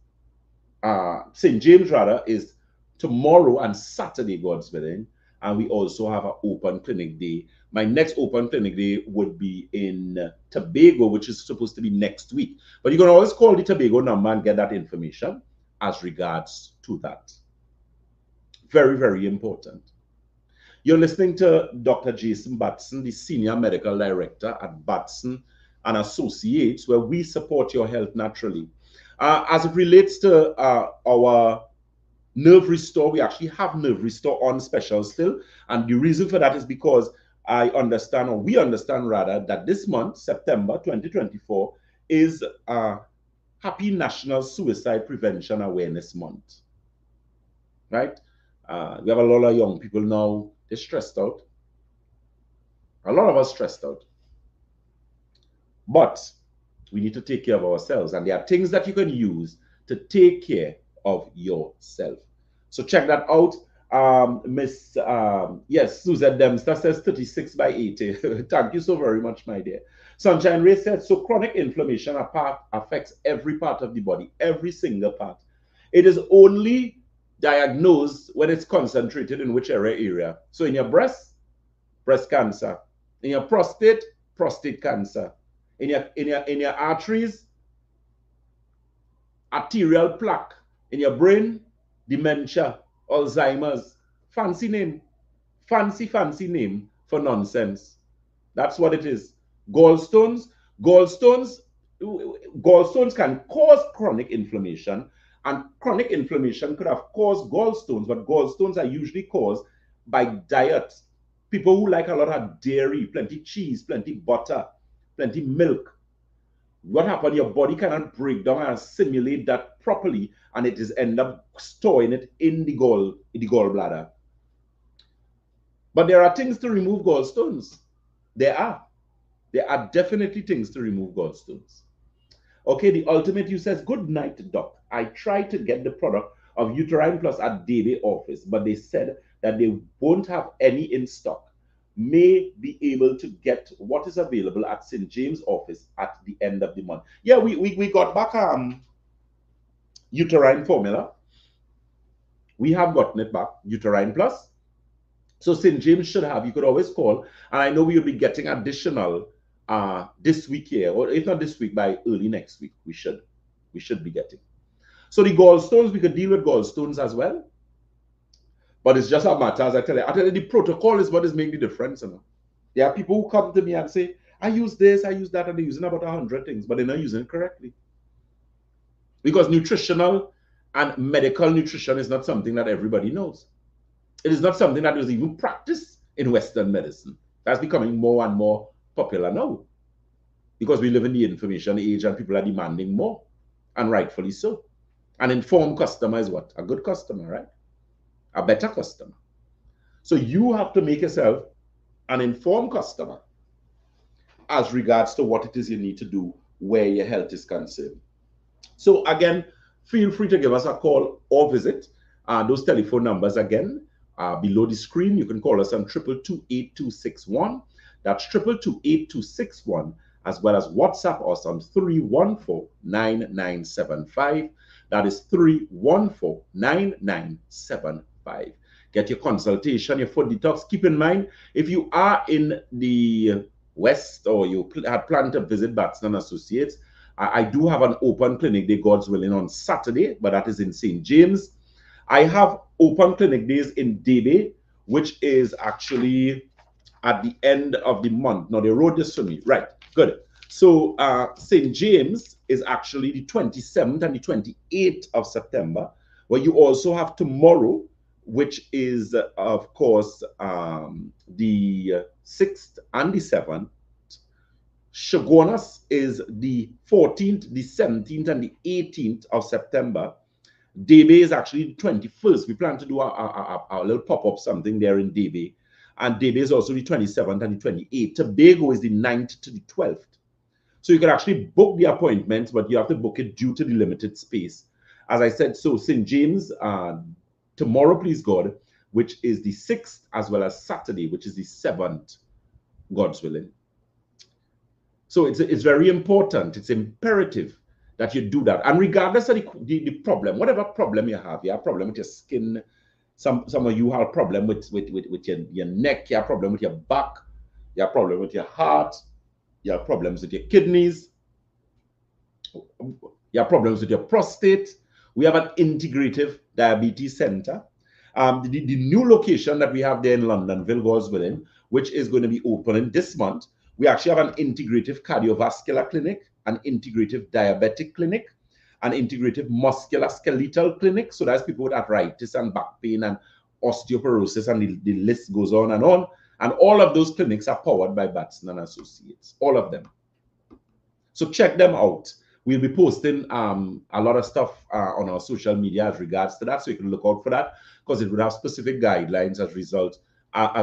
St. James rather, is tomorrow and Saturday, God's willing. And we also have an open clinic day. My next open clinic day would be in Tobago, which is supposed to be next week. But you can always call the Tobago number and get that information as regards to that. Very, very important. You're listening to Dr. Jason Batson, the Senior Medical Director at Batson Associates, where we support your health naturally. As it relates to our Nerve Restore, we actually have Nerve Restore on special still. And the reason for that is because I understand, or we understand rather, that this month, September 2024, is Happy National Suicide Prevention Awareness Month. Right? We have a lot of young people now, they're stressed out. A lot of us stressed out. But we need to take care of ourselves. And there are things that you can use to take care of yourself. So check that out. Yes, Suzette Dempster says 36 by 80. Thank you so very much, my dear. Sunshine Ray said, so chronic inflammation affects every part of the body, every single part. It is only diagnosed when it's concentrated in whichever area. So in your breast, breast cancer. In your prostate, prostate cancer. In your arteries, arterial plaque. In your brain, dementia, Alzheimer's. Fancy name. Fancy name for nonsense. That's what it is. Gallstones can cause chronic inflammation, and chronic inflammation could have caused gallstones, but gallstones are usually caused by diet. People who like a lot of dairy, plenty cheese, plenty butter, plenty milk. What happens? Your body cannot break down and assimilate that properly, and it is end up storing it in the gallbladder. But there are things to remove gallstones. There are definitely things to remove gallstones. Okay, the ultimate you says, good night, doc. I tried to get the product of Uterine Plus at Daily office, but they said that they won't have any in stock. May be able to get what is available at St. James office at the end of the month. Yeah, we got back Uterine formula. We have gotten it back, Uterine Plus. So St. James should have, you could always call, and I know we will be getting additional this week here, or if not this week, by early next week, we should be getting. So the gallstones, we could deal with gallstones as well. But it's just a matter, as I tell you, the protocol is what is making the difference. You know? There are people who come to me and say, I use this, I use that, and they're using about 100 things, but they're not using it correctly. Because nutritional and medical nutrition is not something that everybody knows. It is not something that is even practiced in Western medicine. That's becoming more and more popular now. Because we live in the information age and people are demanding more, and rightfully so. An informed customer is what? A good customer, right? A better customer. So you have to make yourself an informed customer as regards to what it is you need to do where your health is concerned. So again, feel free to give us a call or visit. Those telephone numbers again below the screen. You can call us on 222-8261. That's 222-8261, as well as WhatsApp us on 314-9975. That is 314-9975. Get your consultation, your food detox. Keep in mind, if you are in the West or you had planned to visit Batson Associates, I do have an open clinic day, God's willing, on Saturday, but that is in St. James. I have open clinic days in Debe, which is actually at the end of the month. Now, they wrote this for me. Right, good. So St. James is actually the 27th and the 28th of September, where you also have tomorrow, which is, of course, the 6th and the 7th. Shogunas is the 14th, the 17th, and the 18th of September. Debe is actually the 21st. We plan to do a little pop-up something there in Debe. And Debe is also the 27th and the 28th. Tobago is the 9th to the 12th. So you can actually book the appointments, but you have to book it due to the limited space. As I said, so St. James, tomorrow, please God, which is the 6th, as well as Saturday, which is the 7th, God's willing. So it's very important. It's imperative that you do that. And regardless of the problem, whatever problem you have a problem with your skin, some of you have a problem with your neck, you have a problem with your back, you have a problem with your heart, you have problems with your kidneys, you have problems with your prostate. We have an integrative diabetes center. The new location that we have there in Londonville, God's willing, which is going to be opening this month. We actually have an integrative cardiovascular clinic, an integrative diabetic clinic, an integrative musculoskeletal clinic. So that's people with arthritis and back pain and osteoporosis, and the list goes on. And all of those clinics are powered by Batson Associates, all of them. So check them out. We'll be posting a lot of stuff on our social media as regards to that, so you can look out for that, because it would have specific guidelines as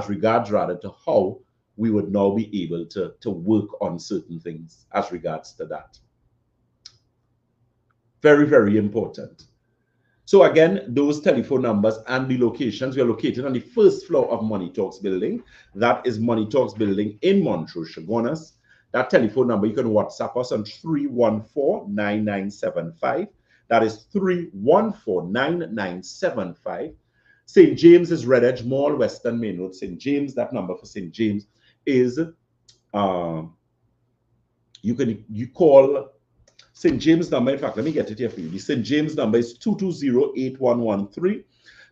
regards rather to how we would now be able to work on certain things as regards to that. Very, very important. So again, those telephone numbers and the locations. We are located on the first floor of Money Talks building. That is Money Talks building in Montrose, Chaguanas. That telephone number, you can WhatsApp us on 314-9975. That is 314-9975. St. James is Red Edge Mall, Western Main Road, St. James. That number for St. James is, you call St. James number. In fact, let me get it here for you. The St. James number is 220-8113.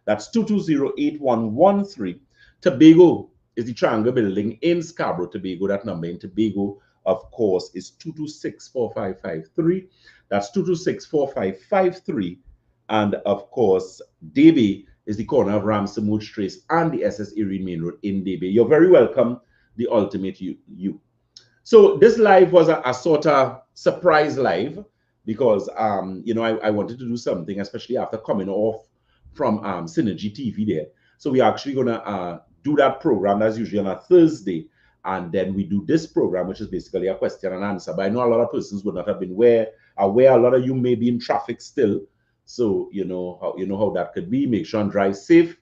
That's 220-8113. Tobago is the Triangle building in Scarborough, Tobago. That number in Tobago, of course, is 226-4553. That's 226-4553. And of course, Debe is the corner of Ramsey Trace and the SS Erie Main Road in Debe. You're very welcome, the ultimate you. So this live was a sort of surprise live, because you know, I wanted to do something, especially after coming off from Synergy TV there. So we're actually gonna do that program that's usually on a Thursday, and then we do this program, which is basically a question and answer. But I know a lot of persons would not have been aware. A lot of you may be in traffic still, so you know how that could be. Make sure and drive safe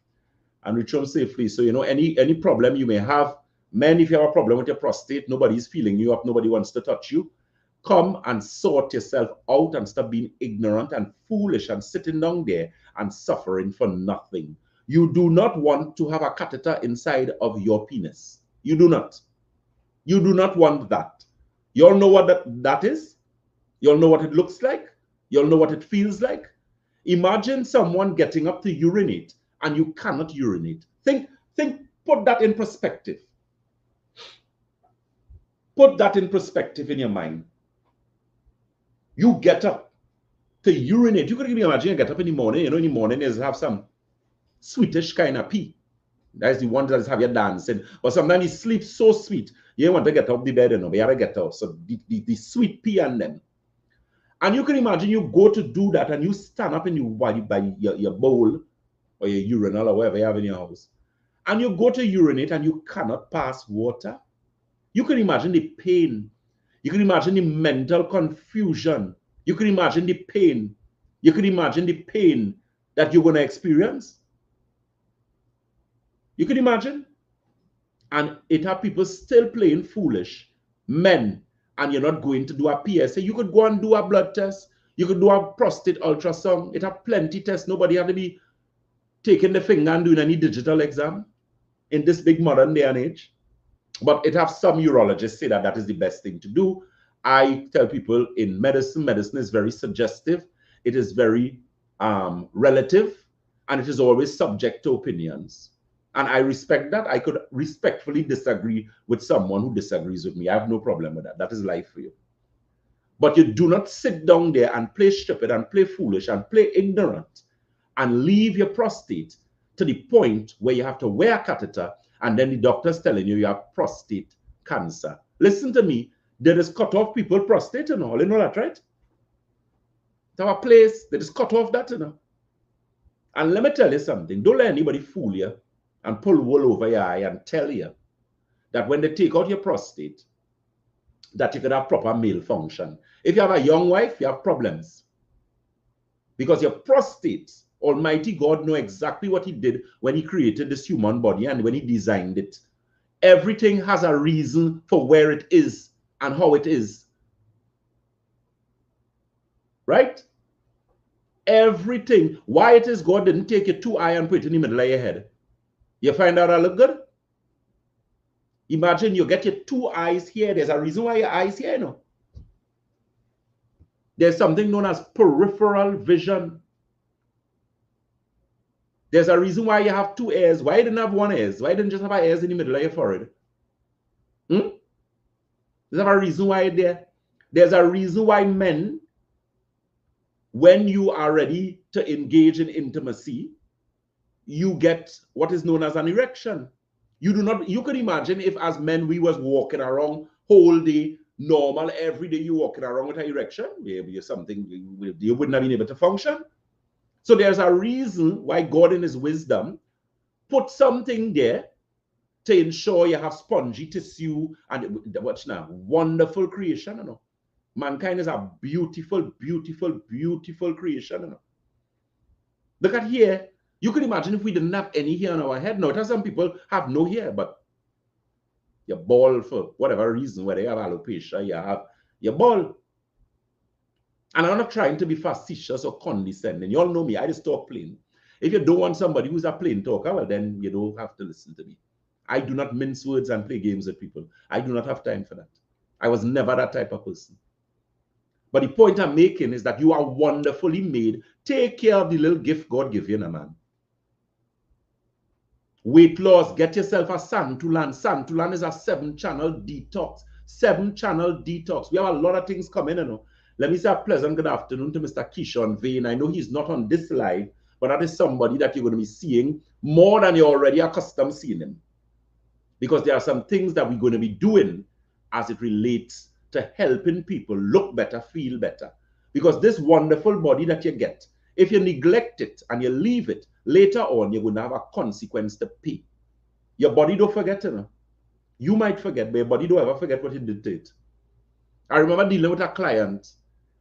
and return safely. So you know, any problem you may have, men, if you have a problem with your prostate, nobody's feeling you up, nobody wants to touch you, come and sort yourself out and stop being ignorant and foolish and sitting down there and suffering for nothing. You do not want to have a catheter inside of your penis. You do not. You do not want that. You all know what that is? You all know what it looks like? You all know what it feels like? Imagine someone getting up to urinate and you cannot urinate. Put that in perspective. Put that in perspective in your mind. You get up to urinate. You can even imagine you get up in the morning, you know, in the morning you have some sweetish kind of pee. That's the one that have you dancing. But sometimes you sleep so sweet, you want to get up the bed, you know, but you have to get up. So the sweet pee and them. And you can imagine you go to do that and you stand up in by your bowl or your urinal or whatever you have in your house. And you go to urinate and you cannot pass water. You can imagine the pain. You can imagine the mental confusion. You can imagine the pain. You can imagine the pain that you're going to experience. You can imagine. And it have people still playing foolish, men, and you're not going to do a PSA. You could go and do a blood test. You could do a prostate ultrasound. It have plenty tests. Nobody have to be taking the finger and doing any digital exam in this big modern day and age. But it have some urologists say that that is the best thing to do. I tell people in medicine is very suggestive. It is very relative, and it is always subject to opinions. And I respect that. I could respectfully disagree with someone who disagrees with me. I have no problem with that. That is life for you. But you do not sit down there and play stupid and play foolish and play ignorant and leave your prostate to the point where you have to wear a catheter and then the doctor's telling you have prostate cancer. Listen to me. There is cut off people prostate and all. You know that, right? To a place, they just cut off that, you know. And let me tell you something. Don't let anybody fool you and pull wool over your eye and tell you that when they take out your prostate, that you could have proper male function. If you have a young wife, you have problems. Because your prostate, Almighty God knows exactly what he did when he created this human body and when he designed it. Everything has a reason for where it is and how it is. Right? Everything. Why it is God didn't take your two eyes and put it in the middle of your head. You find out I look good? Imagine you get your two eyes here. There's a reason why your eyes here, you know. There's something known as peripheral vision. There's a reason why you have two ears. Why you didn't have one ear? Why you didn't just have ears in the middle of your forehead? There's a reason why there. There's a reason why men, when you are ready to engage in intimacy, you get what is known as an erection. You do not, you could imagine if as men we was walking around whole day normal, every day you walking around with an erection, maybe something, you wouldn't have been able to function. So there's a reason why God in his wisdom put something there to ensure you have spongy tissue and watch now, wonderful creation, you know. Mankind is a beautiful, beautiful, beautiful creation, you know. Look at here. You could imagine if we didn't have any hair on our head. Now, some people have no hair, but you're bald for whatever reason, whether you have alopecia, you're bald. And I'm not trying to be facetious or condescending. You all know me, I just talk plain. If you don't want somebody who's a plain talker, well, then you don't have to listen to me. I do not mince words and play games with people. I do not have time for that. I was never that type of person. But the point I'm making is that you are wonderfully made. Take care of the little gift God gave you, man. Weight loss, get yourself a Santulan. Santulan is a 7-channel detox. 7-channel detox. We have a lot of things coming, you know. Let me say a pleasant good afternoon to Mr. Keyshawn Vane. I know he's not on this live, but that is somebody that you're going to be seeing more than you're already accustomed seeing him. Because there are some things that we're going to be doing as it relates to helping people look better, feel better. Because this wonderful body that you get, if you neglect it and you leave it, later on, you're going to have a consequence to pay. Your body don't forget, you know. You might forget, but your body don't ever forget what you did to it. I remember dealing with a client,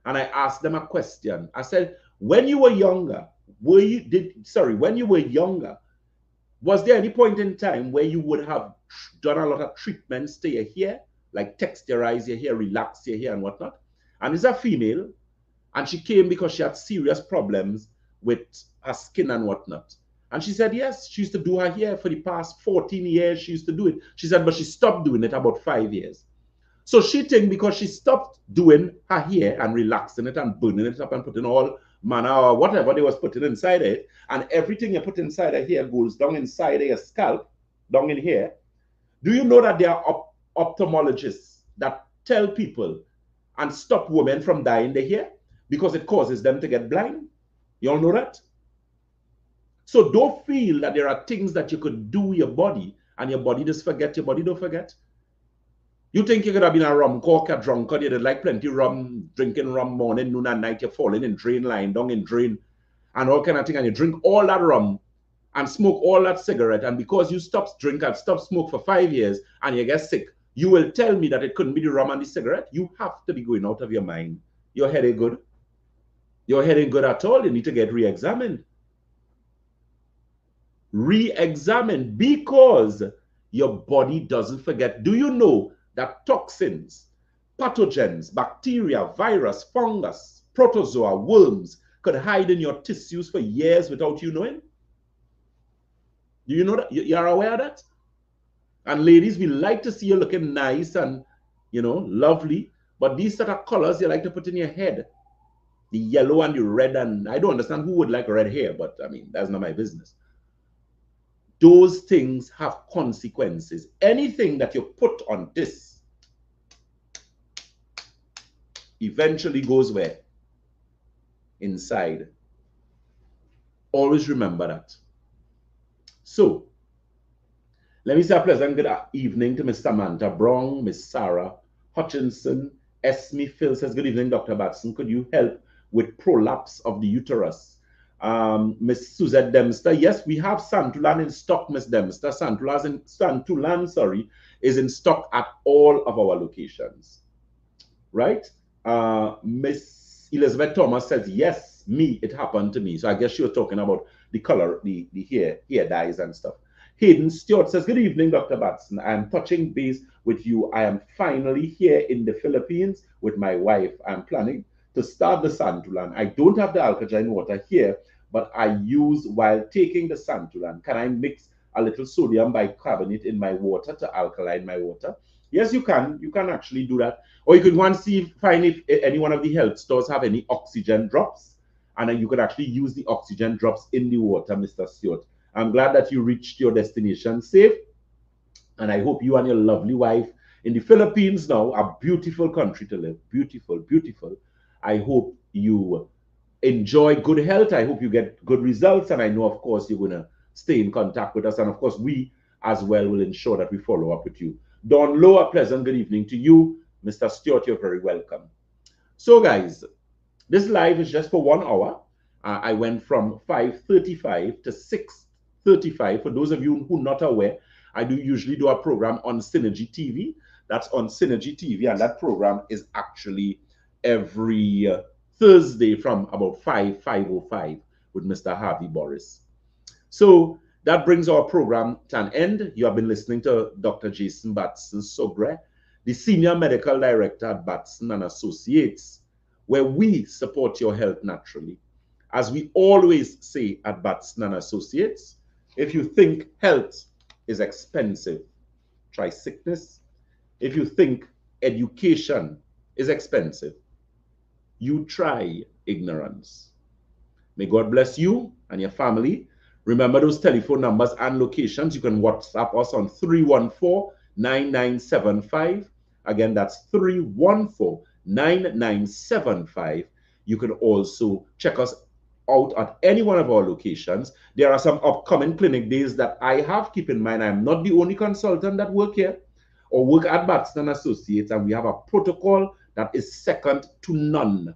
and I asked them a question. I said, when you were younger, when you were younger, was there any point in time where you would have done a lot of treatments to your hair, like texturize your hair, relax your hair and whatnot? And it's a female, and she came because she had serious problems with her skin and whatnot. And she said, yes, she used to do her hair for the past 14 years. She used to do it. She said, but she stopped doing it about 5 years. So she think because she stopped doing her hair and relaxing it and burning it up and putting all manner or whatever they was putting inside it, and everything you put inside her hair goes down inside your scalp, down in here. Do you know that there are ophthalmologists that tell people and stop women from dyeing their hair because it causes them to get blind? You all know that? So don't feel that there are things that you could do with your body and your body just forget, your body don't forget. You think you could have been a rum cork, a drunkard, you did like plenty rum, drinking rum morning, noon and night, you're falling in drain line, down in drain, and all kind of thing, and you drink all that rum and smoke all that cigarette, and because you stop drink and stop smoke for 5 years and you get sick, you will tell me that it couldn't be the rum and the cigarette? You have to be going out of your mind. Your head ain't good. Your head ain't good at all. You need to get re-examined. Re-examined because your body doesn't forget. Do you know that toxins, pathogens, bacteria, virus, fungus, protozoa, worms could hide in your tissues for years without you knowing? Do you know that? You're aware of that? And ladies, we like to see you looking nice and, you know, lovely, but these sort of colors you like to put in your head, the yellow and the red, and I don't understand who would like red hair, but I mean, that's not my business. Those things have consequences. Anything that you put on this eventually goes where? Inside. Always remember that. So, let me say a pleasant good evening to Miss Samantha Brown, Miss Sarah Hutchinson. Esme Phil says, good evening, Dr. Batson. Could you help with prolapse of the uterus? Miss Suzette Dempster, yes, we have Santulan in stock, Miss Dempster. Santulan, sorry, is in stock at all of our locations, right? Miss Elizabeth Thomas says, yes, it happened to me. So I guess she was talking about the color, the hair dyes and stuff. Hayden Stewart says, good evening, Dr. Batson. I am touching base with you. I am finally here in the Philippines with my wife. I'm planning to start the Santulan. I don't have the alkaline water here, but I use while taking the Santulan. Can I mix a little sodium bicarbonate in my water to alkaline my water? Yes, you can. You can actually do that. Or you can go and find if any one of the health stores have any oxygen drops. And then you could actually use the oxygen drops in the water, Mr. Stewart. I'm glad that you reached your destination safe. And I hope you and your lovely wife in the Philippines now, a beautiful country to live. Beautiful, beautiful. I hope you enjoy good health. I hope you get good results. And I know, of course, you're going to stay in contact with us. And of course, we as well will ensure that we follow up with you. Dawn Lowe, a pleasant good evening to you. Mr. Stewart, you're very welcome. So guys, this live is just for 1 hour. I went from 5:35 to 6:35. For those of you who are not aware, I do usually do a program on Synergy TV. That's on Synergy TV, and that program is actually every Thursday from about 5:05 with Mr. Harvey Boris. So that brings our program to an end. You have been listening to Dr. Jason Batson Sogre, the Senior Medical Director at Batson Associates, where we support your health naturally. As we always say at Batson Associates, if you think health is expensive, try sickness. If you think education is expensive, you try ignorance. May God bless you and your family. Remember those telephone numbers and locations. You can WhatsApp us on 314-9975. Again, that's 314-9975. You can also check us out at any one of our locations. There are some upcoming clinic days that I have. Keep in mind, I'm not the only consultant that work here or work at Batson Associates, and we have a protocol that is second to none.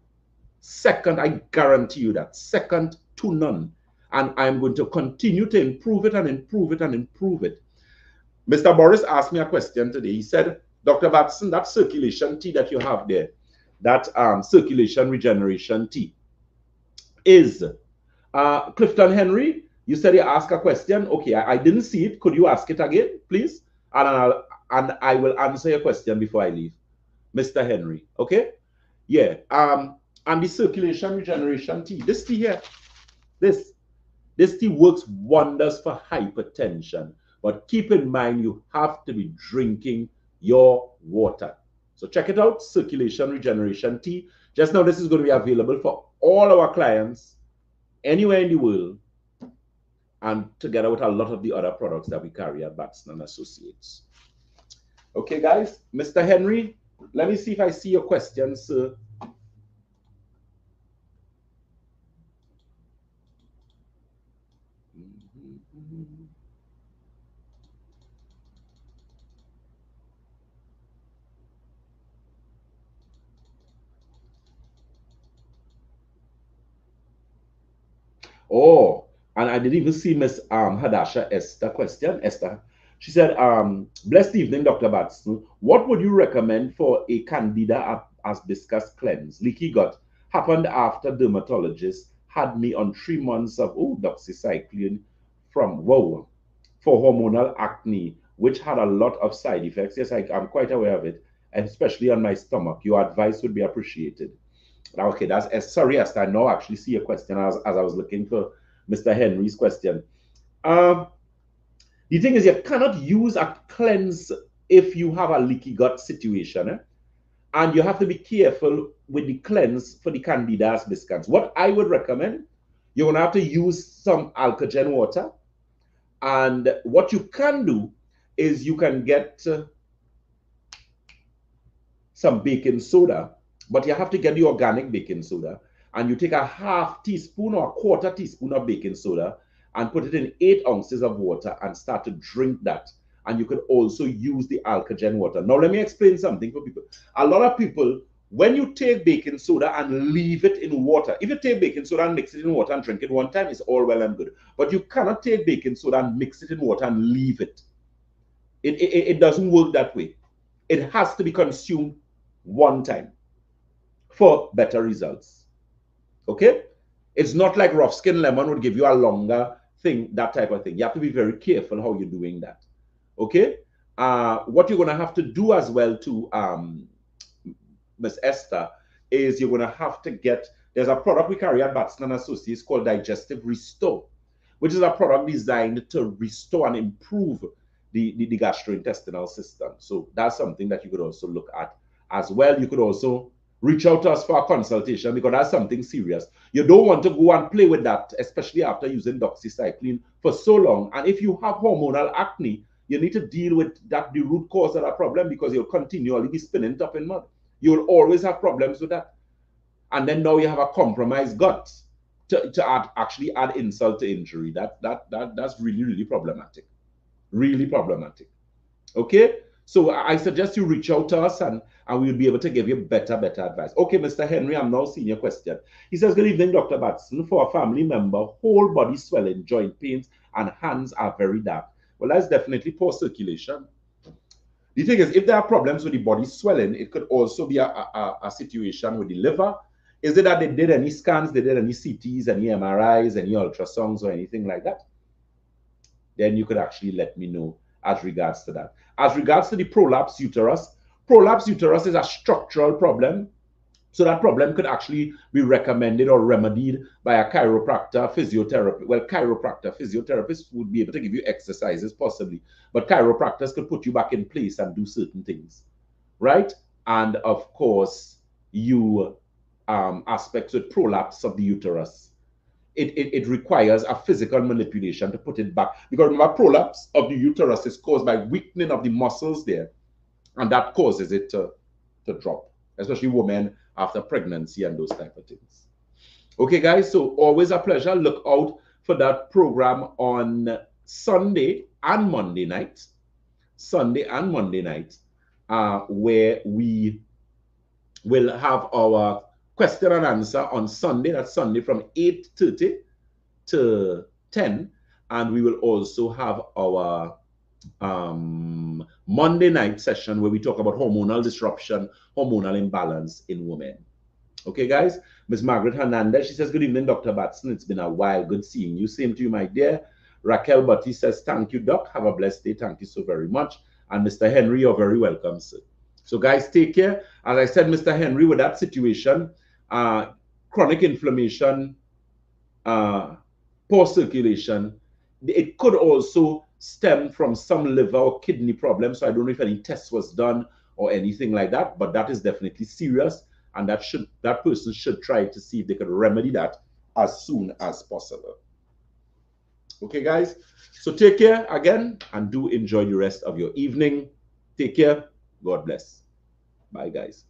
Second, I guarantee you that, second to none. And I'm going to continue to improve it and improve it and improve it. Mr. Boris asked me a question today. He said, Dr. Batson, that circulation tea that you have there, that circulation regeneration tea, is Clifton Henry, you said you asked a question. Okay, I didn't see it. Could you ask it again, please? And I will answer your question before I leave. Mr. Henry, okay? Yeah, and the circulation regeneration tea, this tea here, this tea works wonders for hypertension. But keep in mind, you have to be drinking your water. So check it out, circulation regeneration tea. Just now, this is going to be available for all our clients anywhere in the world, and together with a lot of the other products that we carry at Batson Associates. Okay, guys, Mr. Henry, let me see if I see your questions, sir. Oh, and I didn't even see Miss Hadasha Esther question. Esther, she said, blessed evening, Dr. Batson. What would you recommend for a candida asbestos cleanse? Leaky gut happened after dermatologist had me on 3 months of doxycycline for hormonal acne, which had a lot of side effects. Yes, I'm quite aware of it, especially on my stomach. Your advice would be appreciated. Okay, that's sorry, Esther. I now actually see a question as I was looking for Mr. Henry's question. The thing is, you cannot use a cleanse if you have a leaky gut situation, and you have to be careful with the cleanse for the Candida albicans. What I would recommend, you're going to have to use some alkagen water, and what you can do is you can get some baking soda, but you have to get the organic baking soda, and you take a half teaspoon or a quarter teaspoon of baking soda and put it in 8 ounces of water and start to drink that. And you could also use the alkagen water. Now, let me explain something for people. A lot of people, when you take baking soda and leave it in water, if you take baking soda and mix it in water and drink it one time, it's all well and good. But you cannot take baking soda and mix it in water and leave it. It doesn't work that way. It has to be consumed one time for better results. Okay? It's not like rough skin lemon would give you a longer thing, that type of thing. You have to be very careful how you're doing that. Okay? What you're going to have to do as well to Miss Esther is you're going to have to get, there's a product we carry at Batson Associates called Digestive Restore, which is a product designed to restore and improve the gastrointestinal system. So that's something that you could also look at as well. You could also reach out to us for a consultation because that's something serious. You don't want to go and play with that, especially after using doxycycline for so long. And if you have hormonal acne, you need to deal with that, the root cause of that problem, because you'll continually be spinning top in mud. You'll always have problems with that. And then now you have a compromised gut to actually add insult to injury. That's really, really problematic. Really problematic. Okay? So I suggest you reach out to us and we'll be able to give you better advice. Okay, Mr. Henry, I'm now seeing your question. He says, good evening, Dr. Batson. For a family member, whole body swelling, joint pains, and hands are very dark. Well, that's definitely poor circulation. The thing is, if there are problems with the body swelling, it could also be a situation with the liver. Is it that they did any scans, they did any CTs, any MRIs, any ultrasounds, or anything like that? Then you could actually let me know as regards to that. As regards to the prolapse uterus is a structural problem. So that problem could actually be recommended or remedied by a chiropractor, physiotherapist. Well, chiropractor, physiotherapists would be able to give you exercises possibly, but chiropractors could put you back in place and do certain things, right? And of course, you aspects with prolapse of the uterus. It requires a physical manipulation to put it back. Because remember, prolapse of the uterus is caused by weakening of the muscles there, and that causes it to drop, especially women after pregnancy and those type of things. Okay, guys, so always a pleasure. Look out for that program on Sunday and Monday night. Where we will have our question and answer on Sunday. That's Sunday from 8:30 to 10. And we will also have our Monday night session where we talk about hormonal disruption, hormonal imbalance in women. Okay, guys. Miss Margaret Hernandez, she says, good evening, Dr. Batson. It's been a while. Good seeing you. Same to you, my dear. Raquel Butty says, thank you, Doc. Have a blessed day. Thank you so very much. And Mr. Henry, you're very welcome, sir. So, guys, take care. As I said, Mr. Henry, with that situation, chronic inflammation, poor circulation, it could also stem from some liver or kidney problems. So I don't know if any test was done or anything like that, but that is definitely serious, and that person should try to see if they could remedy that as soon as possible. Okay, guys? So take care again, and do enjoy the rest of your evening. Take care. God bless. Bye, guys.